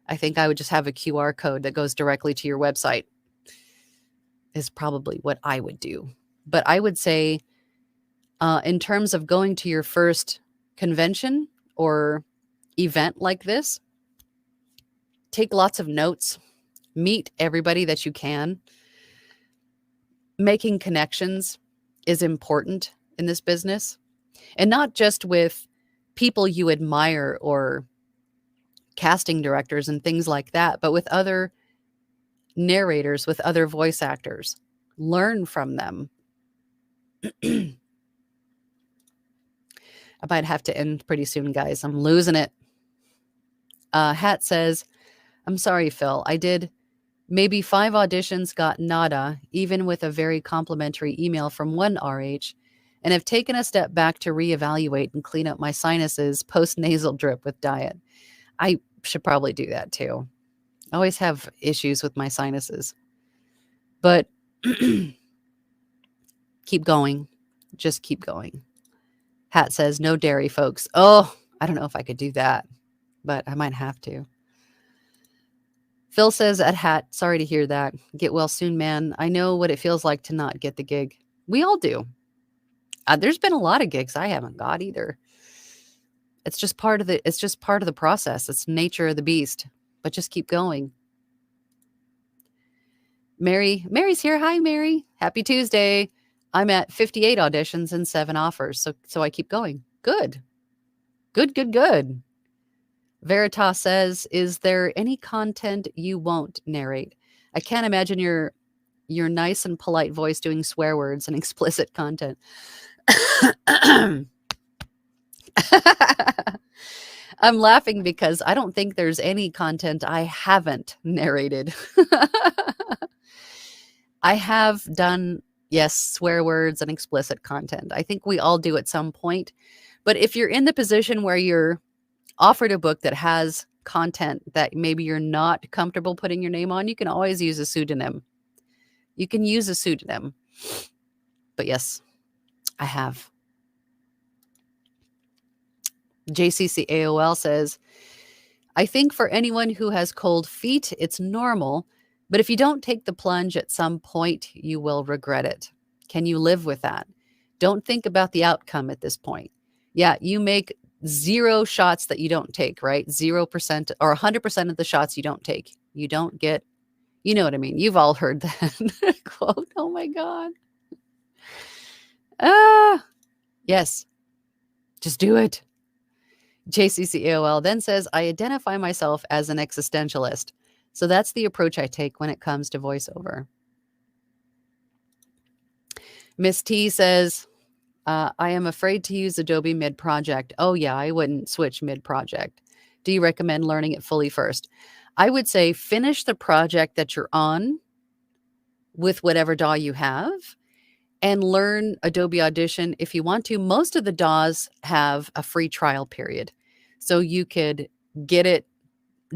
I think I would just have a QR code that goes directly to your website is probably what I would do. But I would say, in terms of going to your first convention or event like this, take lots of notes, meet everybody that you can. Making connections is important in this business, and not just with people you admire or casting directors and things like that, but with other narrators, with other voice actors. Learn from them. I might have to end pretty soon, guys. I'm losing it. Hat says, I'm sorry, Phil. I did maybe 5 auditions, got nada, even with a very complimentary email from one RH, and have taken a step back to reevaluate and clean up my sinuses post-nasal drip with diet. I should probably do that too. I always have issues with my sinuses. But keep going. Just keep going. Hat says, no dairy, folks. Oh, I don't know if I could do that, but I might have to. Phil says at Hat, sorry to hear that. Get well soon, man. I know what it feels like to not get the gig. We all do. There's been a lot of gigs I haven't got either. It's just part of the process. It's nature of the beast. But just keep going. Mary's here. Hi, Mary. Happy Tuesday. I'm at 58 auditions and 7 offers. So I keep going. Good. Good. Veritas says, is there any content you won't narrate? I can't imagine your nice and polite voice doing swear words and explicit content. I'm laughing because I don't think there's any content I haven't narrated. I have done, yes, swear words and explicit content. I think we all do at some point. But if you're in the position where you're offered a book that has content that maybe you're not comfortable putting your name on, you can always use a pseudonym. You can use a pseudonym. But yes, I have. JCC AOL says, I think for anyone who has cold feet, it's normal. But if you don't take the plunge at some point, you will regret it. Can you live with that? Don't think about the outcome at this point. Yeah, you make 0 shots that you don't take, right? 0% or 100% of the shots you don't take. You don't get, you know what I mean? You've all heard that quote. Oh my God. Yes. Just do it. JCCAOL then says, I identify myself as an existentialist. So that's the approach I take when it comes to voiceover. Miss T says, I am afraid to use Adobe mid-project. Oh yeah, I wouldn't switch mid-project. Do you recommend learning it fully first? I would say finish the project that you're on with whatever DAW you have and learn Adobe Audition if you want to. Most of the DAWs have a free trial period. So you could get it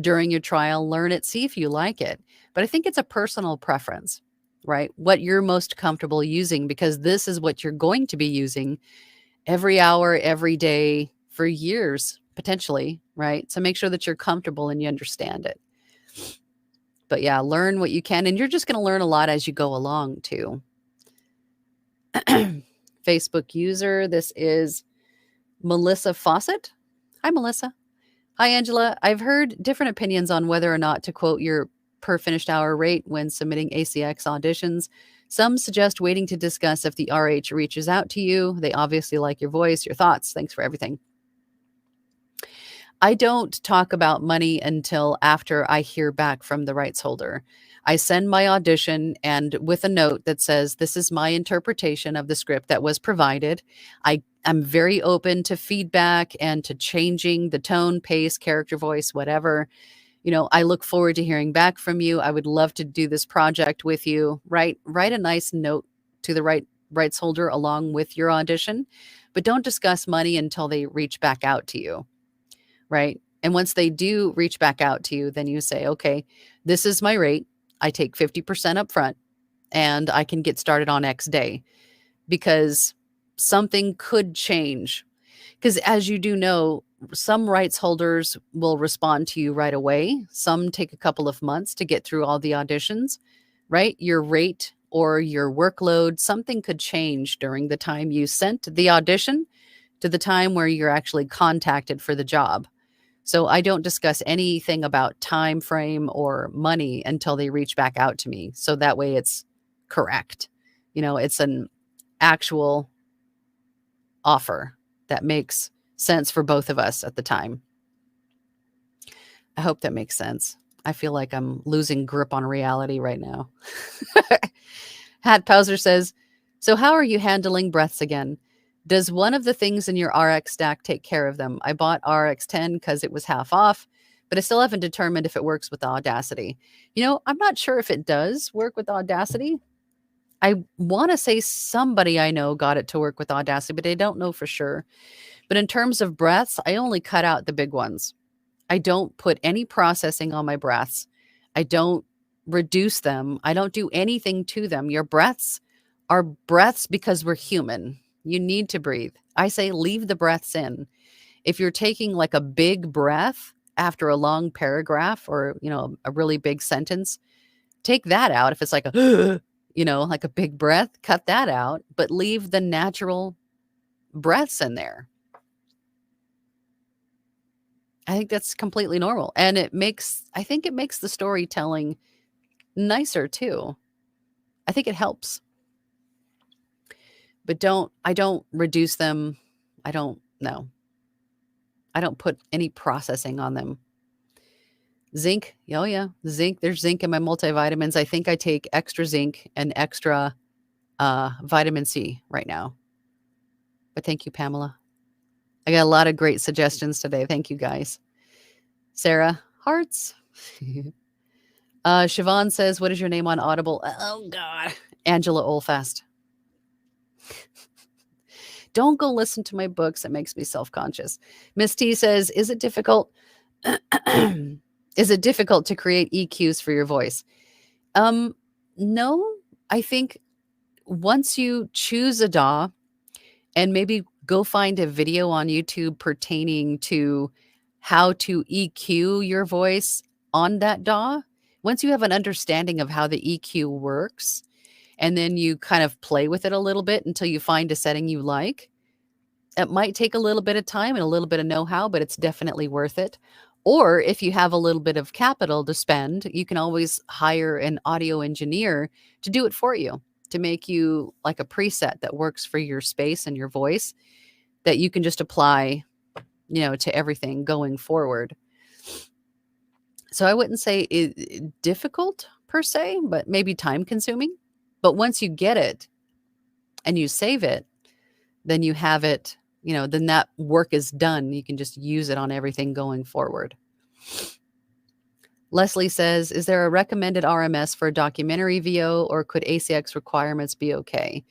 during your trial, learn it, see if you like it. But I think it's a personal preference, right? What you're most comfortable using, because this is what you're going to be using every hour, every day for years, potentially, right? So make sure that you're comfortable and you understand it. But yeah, learn what you can. And you're just going to learn a lot as you go along too. Facebook user, this is Melissa Fawcett. Hi, Melissa. Hi, Angela. I've heard different opinions on whether or not to quote your per finished hour rate when submitting ACX auditions. Some suggest waiting to discuss if the RH reaches out to you. They obviously like your voice, your thoughts. Thanks for everything. I don't talk about money until after I hear back from the rights holder. I send my audition and with a note that says, this is my interpretation of the script that was provided. I'm very open to feedback and to changing the tone, pace, character voice, whatever. I look forward to hearing back from you. I would love to do this project with you. Write a nice note to the rights holder along with your audition, but don't discuss money until they reach back out to you. Right. And once they do reach back out to you, then you say, okay, this is my rate. I take 50% up front and I can get started on X day because something could change. Because as you do know, some rights holders will respond to you right away. Some take a couple of months to get through all the auditions, right? Your rate or your workload, something could change during the time you sent the audition to the time where you're actually contacted for the job. So I don't discuss anything about time frame or money until they reach back out to me. So that way it's correct. It's an actual offer that makes sense for both of us at the time. I hope that makes sense. I feel like I'm losing grip on reality right now. Hat Pauser says, so how are you handling breaths again? Does one of the things in your RX stack take care of them? I bought RX 10 because it was half off, but I still haven't determined if it works with Audacity. I'm not sure if it does work with Audacity. I want to say somebody I know got it to work with Audacity, but I don't know for sure. But in terms of breaths, I only cut out the big ones. I don't put any processing on my breaths. I don't reduce them. I don't do anything to them. Your breaths are breaths because we're human. You need to breathe. I say leave the breaths in. If you're taking like a big breath after a long paragraph or, a really big sentence, take that out. If it's like a, like a big breath, cut that out, but leave the natural breaths in there. I think that's completely normal. And I think it makes the storytelling nicer too. I think it helps. But I don't reduce them. I don't put any processing on them. Zinc. Oh yeah. Zinc. There's zinc in my multivitamins. I think I take extra zinc and extra vitamin C right now. But thank you, Pamela. I got a lot of great suggestions today. Thank you guys. Sarah, hearts. Siobhan says, what is your name on Audible? Oh, God. Angela Olfast. Don't go listen to my books. It makes me self-conscious. Miss T says, is it difficult? Is it difficult to create EQs for your voice? No, I think once you choose a DAW and maybe go find a video on YouTube pertaining to how to EQ your voice on that DAW, once you have an understanding of how the EQ works, and then you kind of play with it a little bit until you find a setting you like, it might take a little bit of time and a little bit of know-how, but it's definitely worth it. Or if you have a little bit of capital to spend, you can always hire an audio engineer to do it for you, to make you like a preset that works for your space and your voice that you can just apply, to everything going forward. So I wouldn't say it difficult per se, but maybe time consuming. But once you get it and you save it, then you have it, then that work is done. You can just use it on everything going forward. Leslie says, is there a recommended RMS for a documentary VO or could ACX requirements be okay?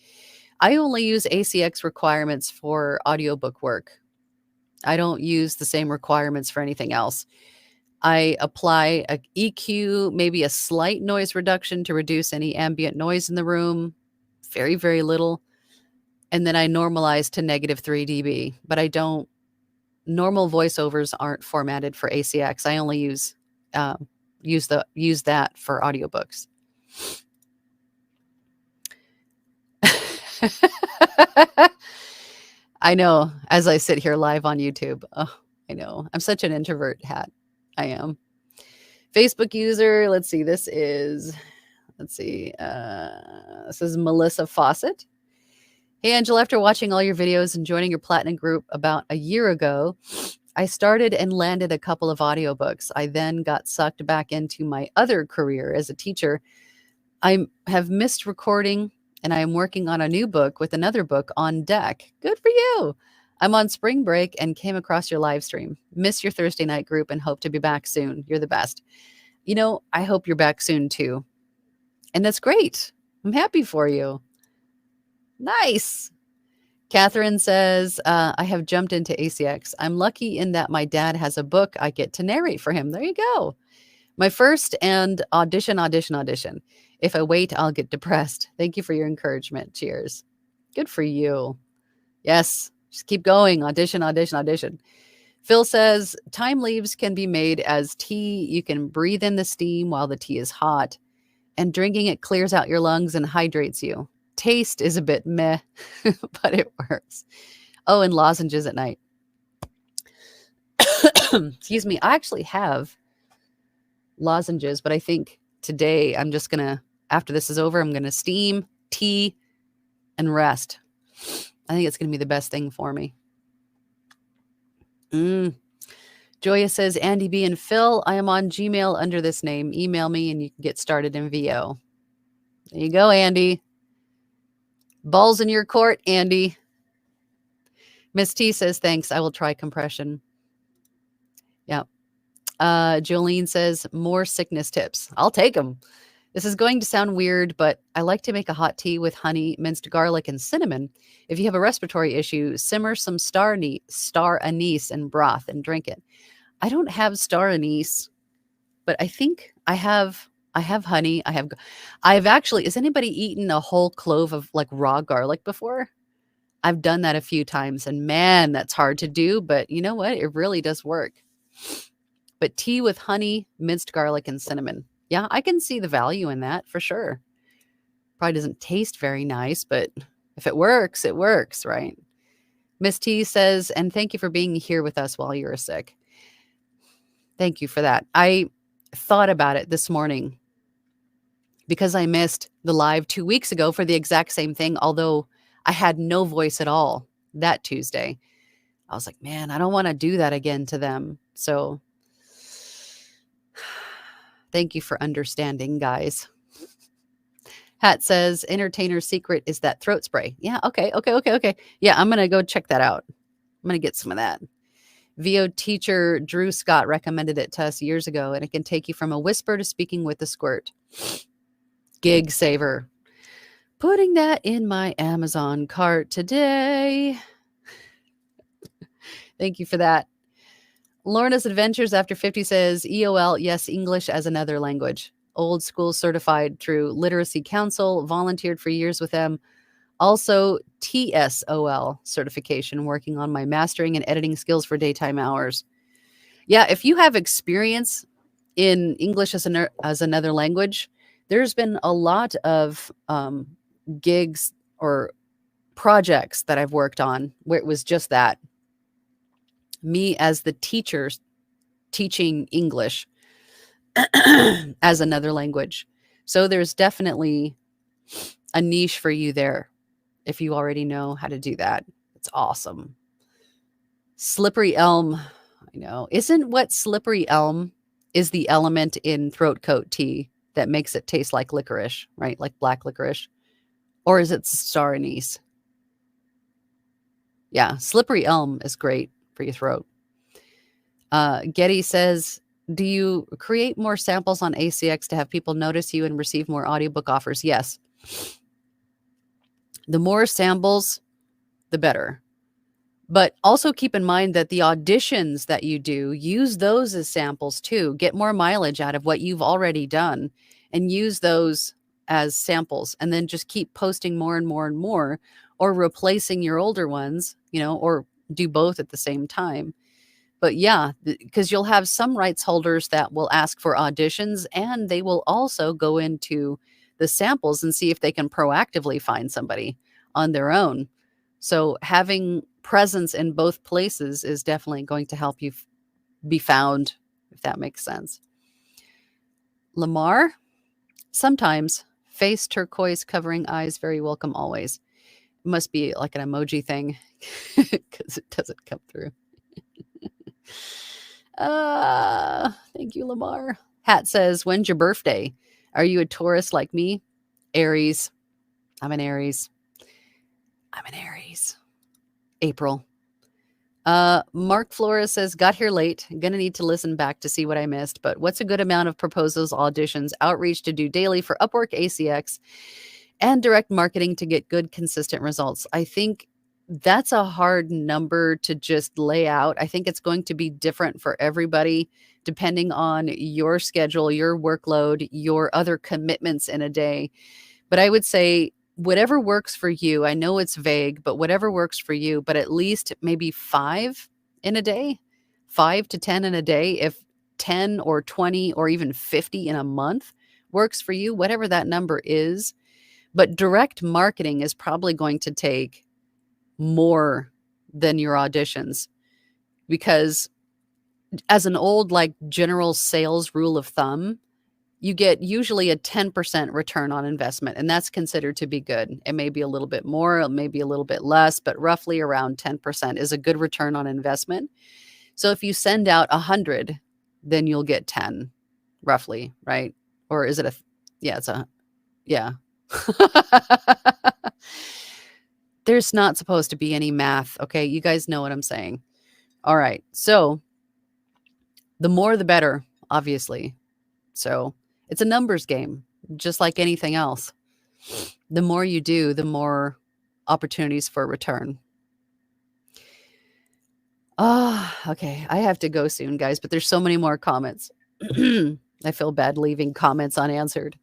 I only use ACX requirements for audiobook work. I don't use the same requirements for anything else. I apply a EQ, maybe a slight noise reduction to reduce any ambient noise in the room, very, very little. And then I normalize to -3 dB, but I don't, normal voiceovers aren't formatted for ACX. I only use that for audiobooks. I know, as I sit here live on YouTube. Oh, I know. I'm such an introvert, Hat. I am. Facebook user, let's see. This is Melissa Fawcett. Hey, Angela, after watching all your videos and joining your Platinum group about a year ago, I started and landed a couple of audiobooks. I then got sucked back into my other career as a teacher. I have missed recording, and I am working on a new book with another book on deck. Good for you. I'm on spring break and came across your live stream. Miss your Thursday night group and hope to be back soon. You're the best. You know, I hope you're back soon too. And that's great. I'm happy for you. Nice. Catherine says, I have jumped into ACX. I'm lucky in that my dad has a book I get to narrate for him. There you go. My first and audition. If I wait, I'll get depressed. Thank you for your encouragement. Cheers. Good for you. Yes, just keep going. Audition. Phil says, time leaves can be made as tea. You can breathe in the steam while the tea is hot, and drinking it clears out your lungs and hydrates you. Taste is a bit meh, but it works. Oh, and lozenges at night. Excuse me. I actually have lozenges, but I think today I'm just going to, after this is over, I'm going to steam, tea, and rest. I think it's going to be the best thing for me. Joya says, Andy B and Phil, I am on Gmail under this name. Email me and you can get started in VO. There you go, Andy. Balls in your court, Andy. Miss T says, thanks. I will try compression. Yeah. Jolene says, more sickness tips. I'll take them. This is going to sound weird, but I like to make a hot tea with honey, minced garlic, and cinnamon. If you have a respiratory issue, simmer some star anise in broth and drink it. I don't have star anise, but I think I have honey. I've actually, has anybody eaten a whole clove of like raw garlic before? I've done that a few times, and man, that's hard to do, but you know what? It really does work. But tea with honey, minced garlic, and cinnamon. Yeah, I can see the value in that for sure. Probably doesn't taste very nice, but if it works, right? Miss T says, and thank you for being here with us while you're sick. Thank you for that. I thought about it this morning because I missed the live 2 weeks ago for the exact same thing, although I had no voice at all that Tuesday. I was like, man, I don't want to do that again to them. So thank you for understanding, guys. Hat says, entertainer's secret is that throat spray. Yeah, okay. Yeah, I'm going to go check that out. I'm going to get some of that. VO teacher Drew Scott recommended it to us years ago, and it can take you from a whisper to speaking with a squirt. Gig saver. Putting that in my Amazon cart today. Thank you for that. Lorna's Adventures After 50 says, EOL, yes, English as another language. Old school certified through Literacy Council, volunteered for years with them. Also, TSOL certification, working on my mastering and editing skills for daytime hours. Yeah, if you have experience in English as another language, there's been a lot of gigs or projects that I've worked on where it was just that. Me as the teacher teaching English as another language. So there's definitely a niche for you there if you already know how to do that. It's awesome. Slippery elm. I know. Isn't what slippery elm is the element in throat coat tea that makes it taste like licorice, right? Like black licorice. Or is it star anise? Yeah, slippery elm is great for your throat. Getty says, do you create more samples on ACX to have people notice you and receive more audiobook offers? Yes. The more samples, the better. But also keep in mind that the auditions that you do, use those as samples too. Get more mileage out of what you've already done and use those as samples. And then just keep posting more and more and more, or replacing your older ones, or do both at the same time. But yeah, because you'll have some rights holders that will ask for auditions, and they will also go into the samples and see if they can proactively find somebody on their own. So having presence in both places is definitely going to help you be found, if that makes sense. Lamar, sometimes. Face turquoise covering eyes, very welcome always. It must be like an emoji thing because it doesn't come through. Thank you, Lamar. Hat says, when's your birthday? Are you a Taurus like me? Aries. I'm an Aries. April. Mark Flores says, got here late. Gonna need to listen back to see what I missed, but what's a good amount of proposals, auditions, outreach to do daily for Upwork, ACX, and direct marketing to get good, consistent results? I think that's a hard number to just lay out. I think it's going to be different for everybody depending on your schedule, your workload, your other commitments in a day. But I would say whatever works for you. I know it's vague, but whatever works for you, but at least maybe 5 in a day, 5 to 10 in a day. If 10 or 20 or even 50 in a month works for you, whatever that number is. But direct marketing is probably going to take more than your auditions, because as an old like general sales rule of thumb, you get usually a 10% return on investment, and that's considered to be good. It may be a little bit more, it may be a little bit less, but roughly around 10% is a good return on investment. So if you send out 100, then you'll get 10, roughly, right? Or is it yeah. There's not supposed to be any math, okay? You guys know what I'm saying. All right, so the more the better, obviously. So it's a numbers game, just like anything else. The more you do, the more opportunities for return. Okay. I have to go soon, guys, but there's so many more comments. I feel bad leaving comments unanswered.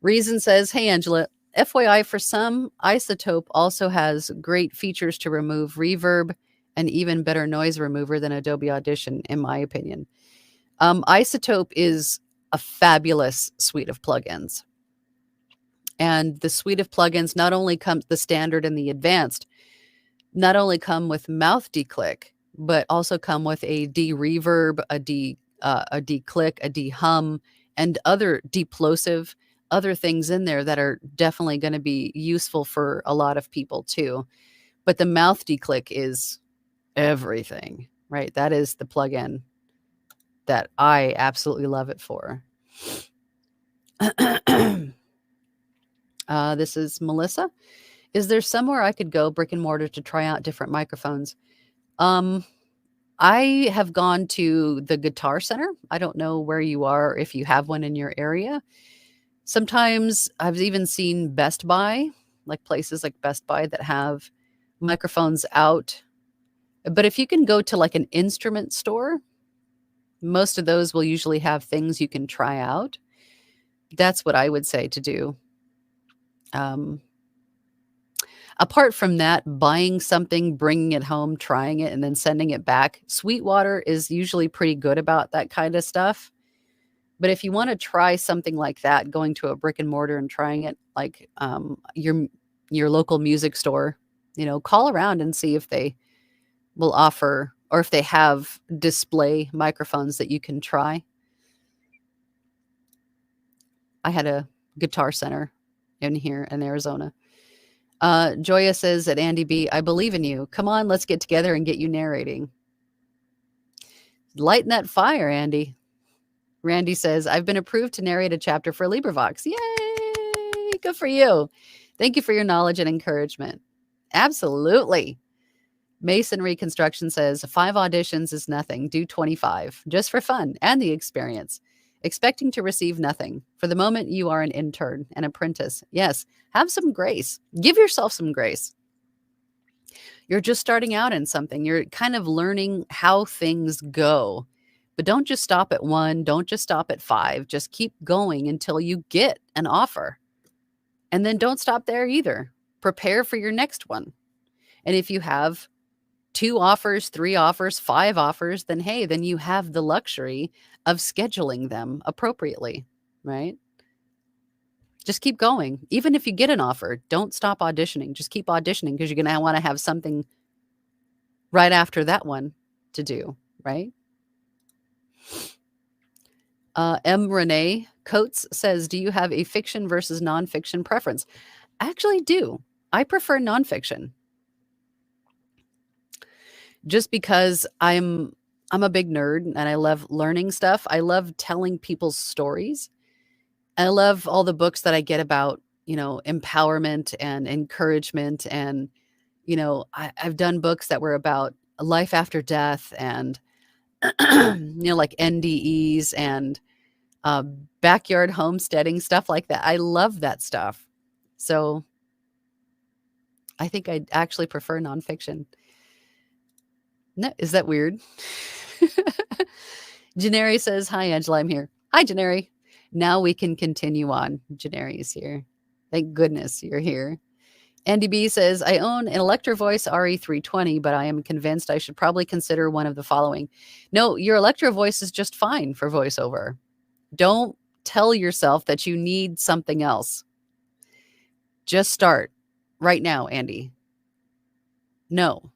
Reason says, hey, Angela, FYI, for some, Isotope also has great features to remove reverb and even better noise remover than Adobe Audition, in my opinion. Isotope is a fabulous suite of plugins. And the suite of plugins not only comes the standard and the advanced, not only come with mouth declick, but also come with a de-reverb, a de-click, a de-hum, and other deplosive, other things in there that are definitely going to be useful for a lot of people too. But the mouth declick is everything, right? That is the plugin that I absolutely love it for. This is Melissa. Is there somewhere I could go brick and mortar to try out different microphones? I have gone to the Guitar Center. I don't know where you are, if you have one in your area. Sometimes I've even seen Best Buy, like places like Best Buy that have microphones out. But if you can go to like an instrument store, most of those will usually have things you can try out. That's what I would say to do. Apart from that, buying something, bringing it home, trying it, and then sending it back. Sweetwater is usually pretty good about that kind of stuff. But if you want to try something like that, going to a brick and mortar and trying it, like your local music store, call around and see if they will offer, or if they have display microphones that you can try. I had a Guitar Center in here in Arizona. Joya says at Andy B, I believe in you. Come on, let's get together and get you narrating. Lighten that fire, Andy. Randy says, I've been approved to narrate a chapter for LibriVox. Yay! Good for you. Thank you for your knowledge and encouragement. Absolutely. Mason Reconstruction says, 5 auditions is nothing. Do 25, just for fun and the experience. Expecting to receive nothing. For the moment, you are an intern, an apprentice. Yes, have some grace. Give yourself some grace. You're just starting out in something. You're kind of learning how things go. But don't just stop at 1. Don't just stop at 5. Just keep going until you get an offer. And then don't stop there either. Prepare for your next one. And if you have 2 offers, 3 offers, 5 offers, then hey, then you have the luxury of scheduling them appropriately, right? Just keep going. Even if you get an offer, don't stop auditioning. Just keep auditioning, because you're going to want to have something right after that one to do, right? M. Renee Coates says, do you have a fiction versus nonfiction preference? I actually do. I prefer nonfiction just because I'm a big nerd and I love learning stuff. I love telling people's stories. I love all the books that I get about, empowerment and encouragement. And, I've done books that were about life after death and, like NDEs and uh, backyard homesteading, stuff like that. I love that stuff. So I think I actually prefer nonfiction. No, is that weird? Janeri says, hi, Angela, I'm here. Hi, Janeri. Now we can continue on. Janeri is here. Thank goodness you're here. Andy B says, I own an Electro Voice RE320, but I am convinced I should probably consider one of the following. No, your Electro Voice is just fine for voiceover. Don't tell yourself that you need something else. Just start right now, Andy. No.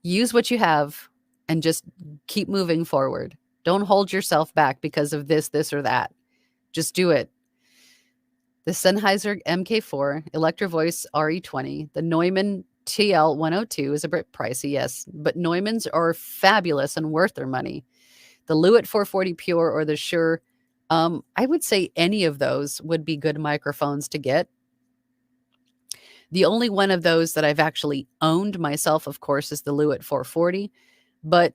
Use what you have and just keep moving forward. Don't hold yourself back because of this, or that. Just do it. The Sennheiser MK4, Electro Voice RE20, the Neumann TL102 is a bit pricey, yes, but Neumanns are fabulous and worth their money. The Lewitt 440 Pure or the Shure, I would say any of those would be good microphones to get. The only one of those that I've actually owned myself, of course, is the Lewitt 440, but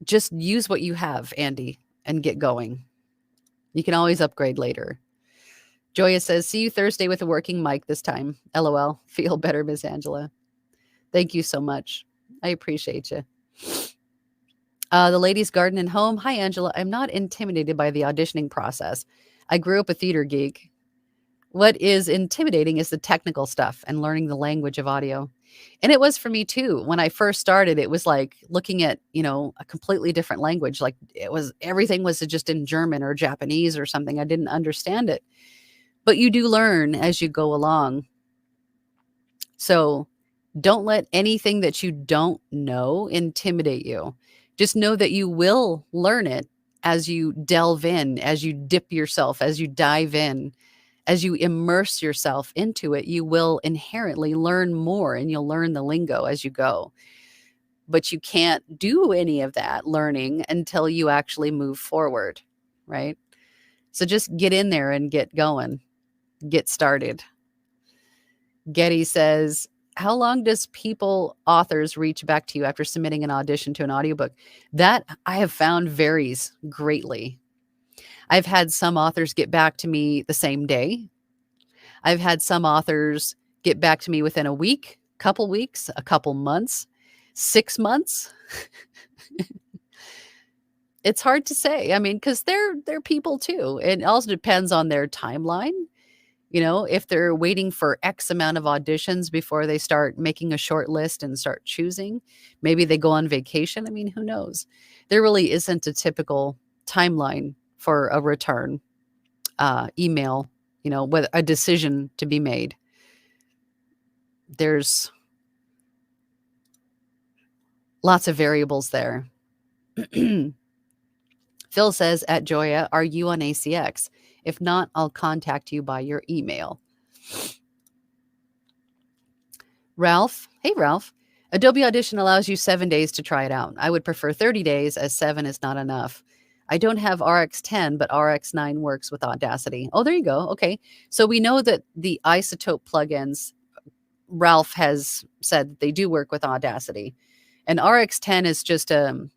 just use what you have, Andy, and get going. You can always upgrade later. Joya says, see you Thursday with a working mic this time. LOL. Feel better, Miss Angela. Thank you so much. I appreciate you. The Ladies Garden and Home. Hi, Angela. I'm not intimidated by the auditioning process. I grew up a theater geek. What is intimidating is the technical stuff and learning the language of audio. And it was for me too. When I first started, it was like looking at, a completely different language. Like everything was just in German or Japanese or something. I didn't understand it. But you do learn as you go along. So don't let anything that you don't know intimidate you. Just know that you will learn it as you delve in, as you dip yourself, as you dive in. As you immerse yourself into it, you will inherently learn more and you'll learn the lingo as you go. But you can't do any of that learning until you actually move forward, right? So just get in there and get going, get started. Getty says, how long does authors reach back to you after submitting an audition to an audiobook? That I have found varies greatly. I've had some authors get back to me the same day. I've had some authors get back to me within a week, couple weeks, a couple months, 6 months. It's hard to say. I mean, because they're people too. It also depends on their timeline. If they're waiting for X amount of auditions before they start making a short list and start choosing, maybe they go on vacation. I mean, who knows? There really isn't a typical timeline for a return email, with a decision to be made. There's lots of variables there. Phil says, at Joya, are you on ACX? If not, I'll contact you by your email. Ralph. Hey, Ralph. Adobe Audition allows you 7 days to try it out. I would prefer 30 days as 7 is not enough. I don't have RX10, but RX9 works with Audacity. Oh, there you go. Okay. So we know that the Isotope plugins, Ralph has said that they do work with Audacity. And RX10 is just a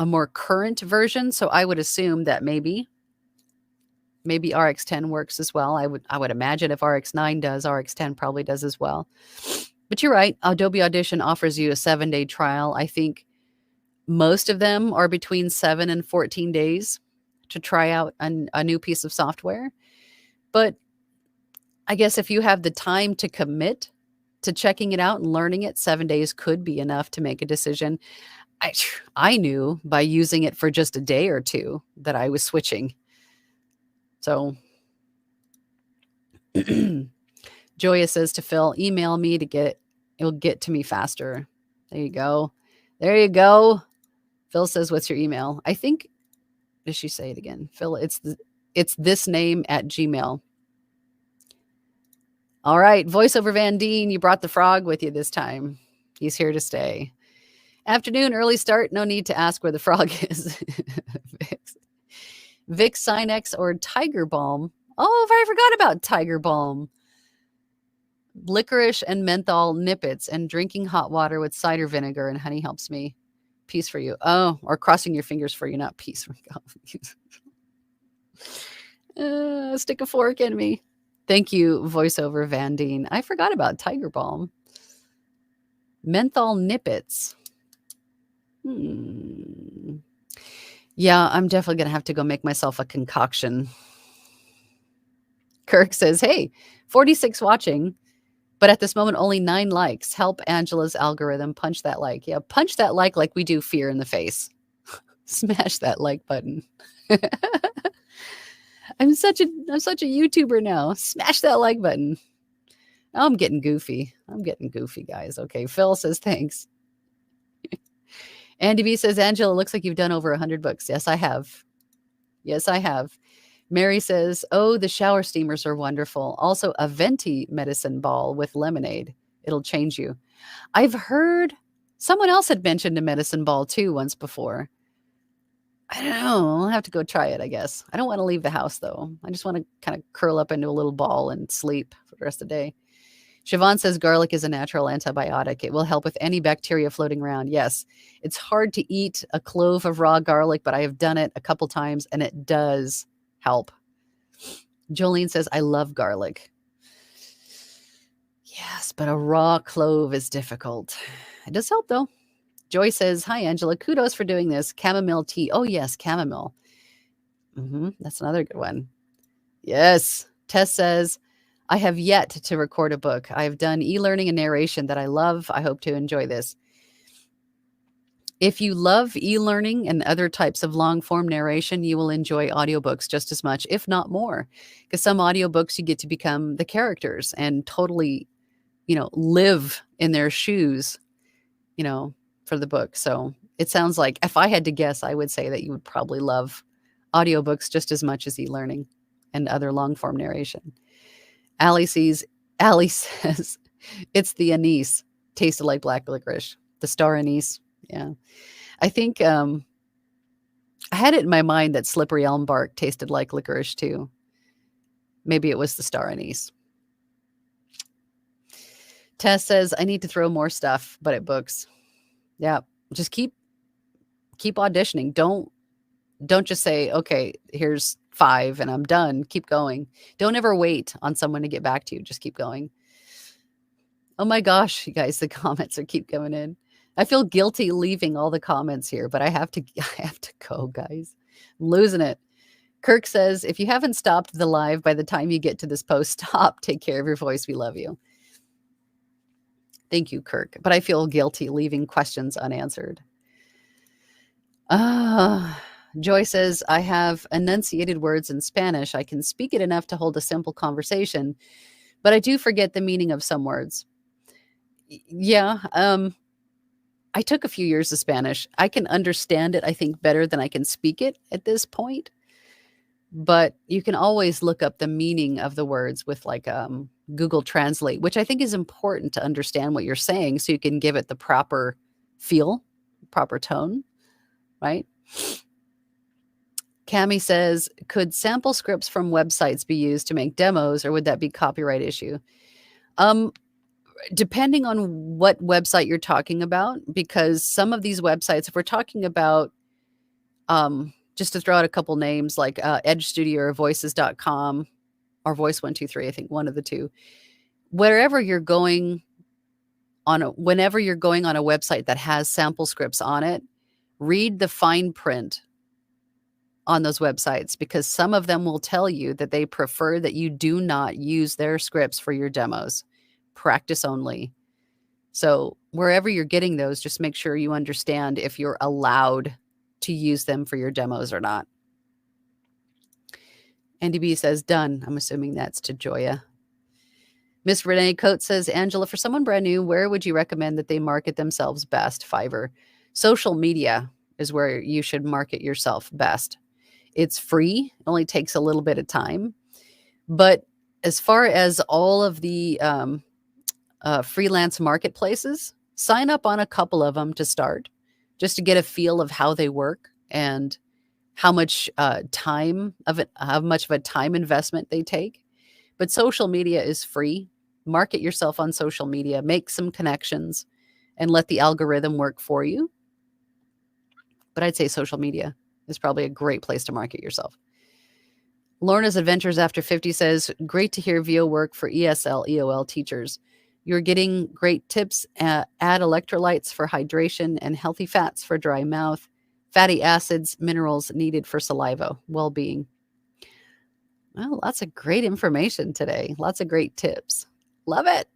more current version. So I would assume that maybe RX10 works as well. I would imagine if RX9 does, RX10 probably does as well. But you're right. Adobe Audition offers you a 7-day trial. I think most of them are between 7 and 14 days to try out a new piece of software. But I guess if you have the time to commit to checking it out and learning it, 7 days could be enough to make a decision. I knew by using it for just a day or two that I was switching. So Joya says to Phil, email me it'll get to me faster. There you go. There you go. Phil says, what's your email? I think, did she say it again? Phil, it's this name at Gmail. All right. Voiceover Van Deen, you brought the frog with you this time. He's here to stay. Afternoon, early start. No need to ask where the frog is. Vicks Sinex or Tiger Balm. Oh, I forgot about Tiger Balm. Licorice and menthol nippets, and drinking hot water with cider vinegar and honey helps me. Peace for you. Oh, or crossing your fingers for you, not peace for God. Stick a fork in me. Thank you, Voiceover Van Deen. I forgot about Tiger Balm. Menthol nippets. Yeah, I'm definitely going to have to go make myself a concoction. Kirk says, hey, 46 watching, but at this moment, only 9 likes. Help Angela's algorithm. Punch that like. Yeah, punch that like we do fear in the face. Smash that like button. I'm such a YouTuber now. Smash that like button. Oh, I'm getting goofy. Guys. Okay, Phil says thanks. Andy B says, Angela, looks like you've done over 100 books. Yes, I have. Mary says, oh, the shower steamers are wonderful. Also, a venti medicine ball with lemonade. It'll change you. I've heard someone else had mentioned a medicine ball too once before. I don't know. I'll have to go try it, I guess. I don't want to leave the house, though. I just want to kind of curl up into a little ball and sleep for the rest of the day. Siobhan says garlic is a natural antibiotic. It will help with any bacteria floating around. Yes, it's hard to eat a clove of raw garlic, but I have done it a couple times, and it does help. Jolene says, I love garlic. Yes, but a raw clove is difficult. It does help, though. Joy says, hi, Angela. Kudos for doing this. Chamomile tea. Oh, yes, chamomile. That's another good one. Yes. Tess says, I have yet to record a book. I have done e-learning and narration that I love. I hope to enjoy this. If you love e-learning and other types of long-form narration, you will enjoy audiobooks just as much, if not more. Because some audiobooks, you get to become the characters and totally, live in their shoes, for the book. So it sounds like, if I had to guess, I would say that you would probably love audiobooks just as much as e-learning and other long-form narration. Allie says, it's the anise. Tasted like black licorice. The star anise. Yeah. I think I had it in my mind that slippery elm bark tasted like licorice too. Maybe it was the star anise. Tess says, I need to throw more stuff, but at books. Yeah. Just keep auditioning. Don't just say, okay, here's 5 and I'm done. Keep going. Don't ever wait on someone to get back to you. Just keep going. Oh my gosh, you guys, the comments keep coming in. I feel guilty leaving all the comments here, but I have to go, guys. I'm losing it. Kirk says, if you haven't stopped the live by the time you get to this post, stop. Take care of your voice. We love you. Thank you, Kirk. But I feel guilty leaving questions unanswered. Joy says, I have enunciated words in Spanish. I can speak it enough to hold a simple conversation, but I do forget the meaning of some words. Yeah. I took a few years of Spanish. I can understand it, I think, better than I can speak it at this point. But you can always look up the meaning of the words with like Google Translate, which I think is important to understand what you're saying so you can give it the proper feel, proper tone, right? Cami says, could sample scripts from websites be used to make demos, or would that be copyright issue? Depending on what website you're talking about, because some of these websites, if we're talking about, just to throw out a couple names like Edge Studio or voices.com or Voice123, I think one of the two, whenever you're going on a website that has sample scripts on it, read the fine print on those websites, because some of them will tell you that they prefer that you do not use their scripts for your demos. Practice only. So wherever you're getting those, just make sure you understand if you're allowed to use them for your demos or not. Andy B says, done. I'm assuming that's to Joya. Miss Renee Coates says, Angela, for someone brand new, where would you recommend that they market themselves best? Fiverr. Social media is where you should market yourself best. It's free. It only takes a little bit of time. But as far as all of the freelance marketplaces, sign up on a couple of them to start, just to get a feel of how they work and how much how much of a time investment they take. But social media is free. Market yourself on social media, make some connections, and let the algorithm work for you. But I'd say social media is probably a great place to market yourself. Lorna's Adventures After 50 says, great to hear VO work for ESL, EOL teachers. You're getting great tips. Add electrolytes for hydration and healthy fats for dry mouth, fatty acids, minerals needed for saliva well-being. Well, lots of great information today. Lots of great tips. Love it.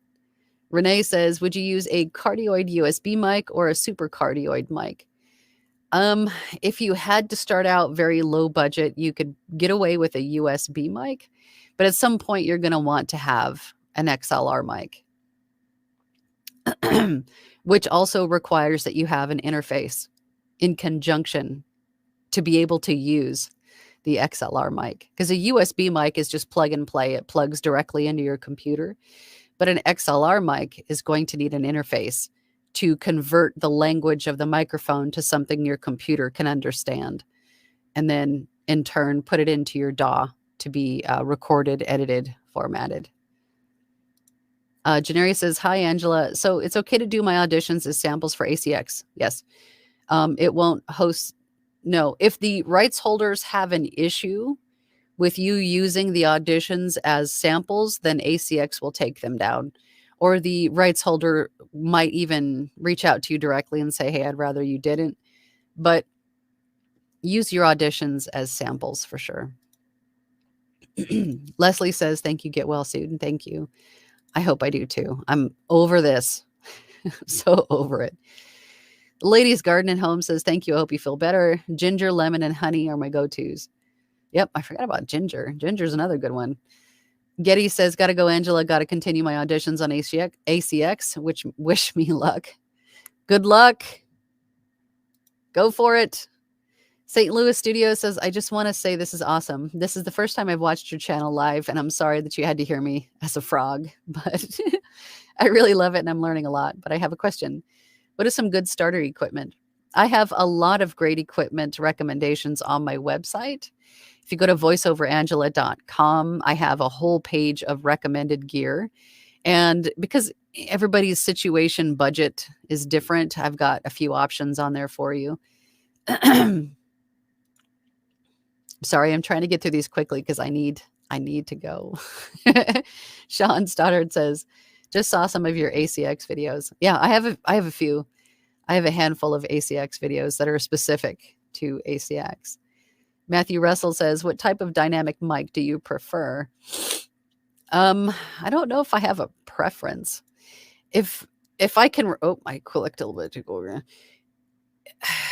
Renee says, would you use a cardioid USB mic or a super cardioid mic? If you had to start out very low budget, you could get away with a USB mic, but at some point you're going to want to have an XLR mic, which also requires that you have an interface in conjunction to be able to use the XLR mic, because a USB mic is just plug and play. It plugs directly into your computer, but an XLR mic is going to need an interface to convert the language of the microphone to something your computer can understand, and then in turn put it into your DAW to be recorded, edited, formatted. Janeri says, hi, Angela. So it's okay to do my auditions as samples for ACX? Yes. It won't host. No, if the rights holders have an issue with you using the auditions as samples, then ACX will take them down. Or the rights holder might even reach out to you directly and say, hey, I'd rather you didn't. But use your auditions as samples for sure. Leslie says, thank you, get well soon. Thank you. I hope I do too. I'm over this. So over it. The Ladies Garden and Home says, thank you. I hope you feel better. Ginger, lemon, and honey are my go-tos. Yep, I forgot about ginger. Ginger's another good one. Getty says, gotta go, Angela. Gotta continue my auditions on ACX, which wish me luck. Good luck. Go for it. St. Louis Studio says, I just want to say this is awesome. This is the first time I've watched your channel live, and I'm sorry that you had to hear me as a frog, but I really love it and I'm learning a lot. But I have a question. What is some good starter equipment? I have a lot of great equipment recommendations on my website. If you go to voiceoverangela.com, I have a whole page of recommended gear. And because everybody's situation budget is different, I've got a few options on there for you. Sorry, I'm trying to get through these quickly because I need to go. Sean Stoddard says, just saw some of your ACX videos. Yeah, I have a few. I have a handful of ACX videos that are specific to ACX. Matthew Russell says, what type of dynamic mic do you prefer? I don't know if I have a preference. If I can, oh, I clicked a little bit to go.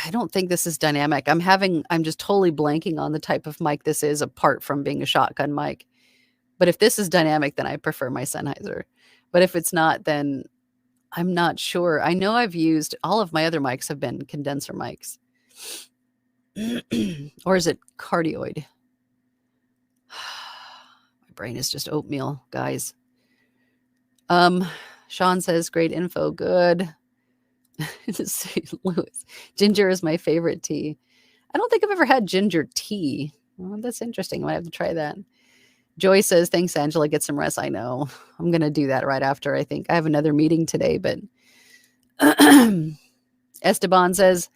I don't think this is dynamic. I'm just totally blanking on the type of mic this is, apart from being a shotgun mic. But if this is dynamic, then I prefer my Sennheiser. But if it's not, then I'm not sure. I know I've used, all of my other mics have been condenser mics. Or is it cardioid? My brain is just oatmeal, guys. Sean says, great info. Good. St. Louis. Ginger is my favorite tea. I don't think I've ever had ginger tea. Well, that's interesting. I might have to try that. Joy says, thanks, Angela. Get some rest. I know. I'm going to do that right after. I think I have another meeting today, but Esteban says,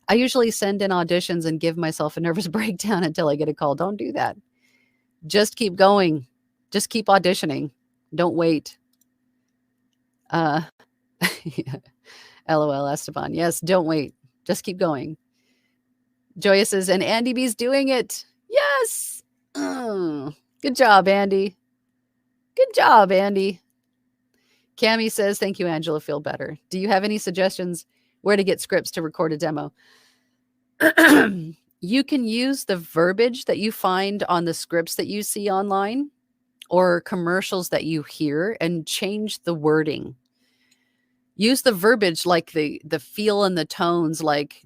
I usually send in auditions and give myself a nervous breakdown until I get a call. Don't do that. Just keep going. Just keep auditioning. Don't wait. Yeah. LOL, Esteban. Yes, don't wait. Just keep going. Joya says, and Andy B's doing it. Yes. Good job, Andy. Good job, Andy. Cami says, thank you, Angela. Feel better. Do you have any suggestions where to get scripts to record a demo? You can use the verbiage that you find on the scripts that you see online, or commercials that you hear and change the wording. Use the verbiage, like the feel and the tones, like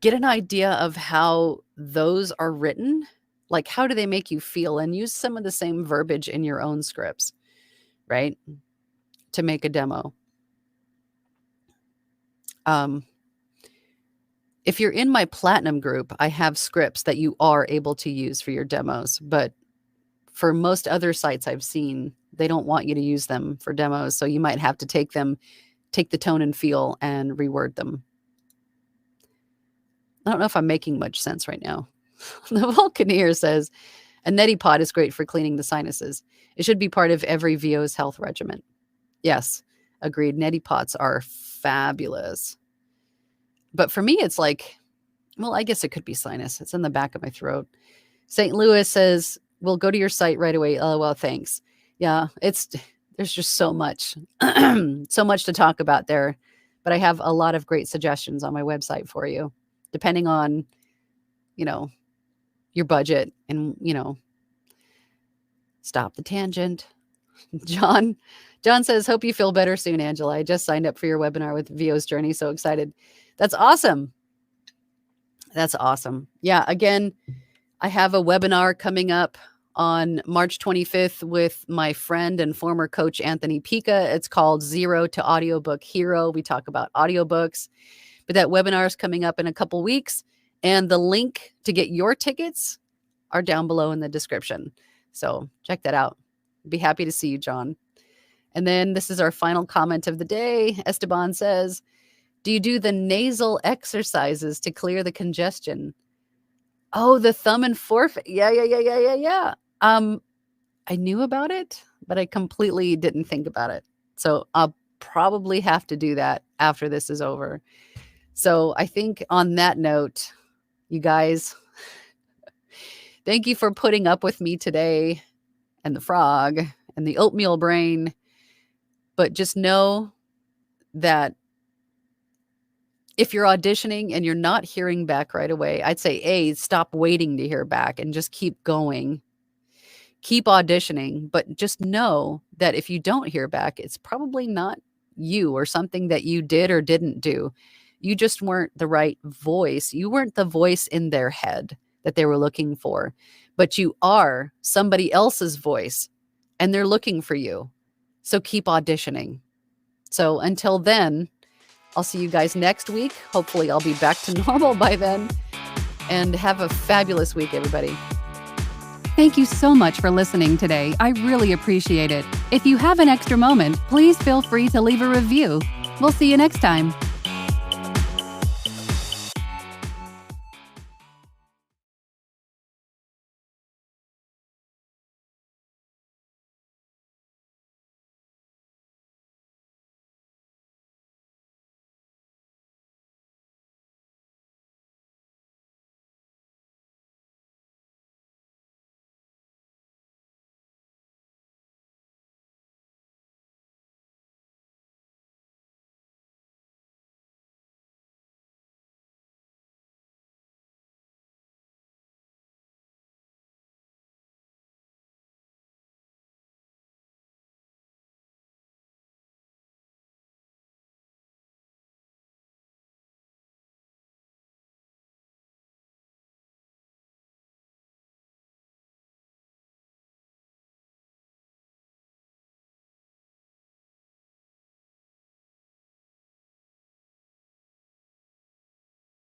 get an idea of how those are written. Like, how do they make you feel? And use some of the same verbiage in your own scripts, right? To make a demo. If you're in my platinum group, I have scripts that you are able to use for your demos. But for most other sites I've seen, they don't want you to use them for demos. So you might have to take the tone and feel and reword them. I don't know if I'm making much sense right now. The Vulcaneer says, a neti pot is great for cleaning the sinuses. It should be part of every VO's health regimen. Yes, agreed. Neti pots are fabulous. But for me, it's like, well, I guess it could be sinus. It's in the back of my throat. St. Louis says, we'll go to your site right away. Oh, well, thanks. Yeah, there's just so much, so much to talk about there. But I have a lot of great suggestions on my website for you, depending on, your budget and, stop the tangent. John says, hope you feel better soon, Angela. I just signed up for your webinar with VO's Journey. So excited. That's awesome. That's awesome. Yeah. Again, I have a webinar coming up on March 25th with my friend and former coach, Anthony Pica. It's called Zero to Audiobook Hero. We talk about audiobooks, but that webinar is coming up in a couple weeks. And the link to get your tickets are down below in the description. So check that out. Be happy to see you, John. And then this is our final comment of the day. Esteban says, do you do the nasal exercises to clear the congestion? Oh, the thumb and forefinger. Yeah. I knew about it, but I completely didn't think about it. So I'll probably have to do that after this is over. So I think on that note, you guys, thank you for putting up with me today and the frog and the oatmeal brain. But just know that if you're auditioning and you're not hearing back right away, I'd say, stop waiting to hear back and just keep going. Keep auditioning, but just know that if you don't hear back, it's probably not you or something that you did or didn't do. You just weren't the right voice. You weren't the voice in their head that they were looking for, but you are somebody else's voice and they're looking for you. So keep auditioning. So until then, I'll see you guys next week. Hopefully I'll be back to normal by then. And have a fabulous week, everybody. Thank you so much for listening today. I really appreciate it. If you have an extra moment, please feel free to leave a review. We'll see you next time.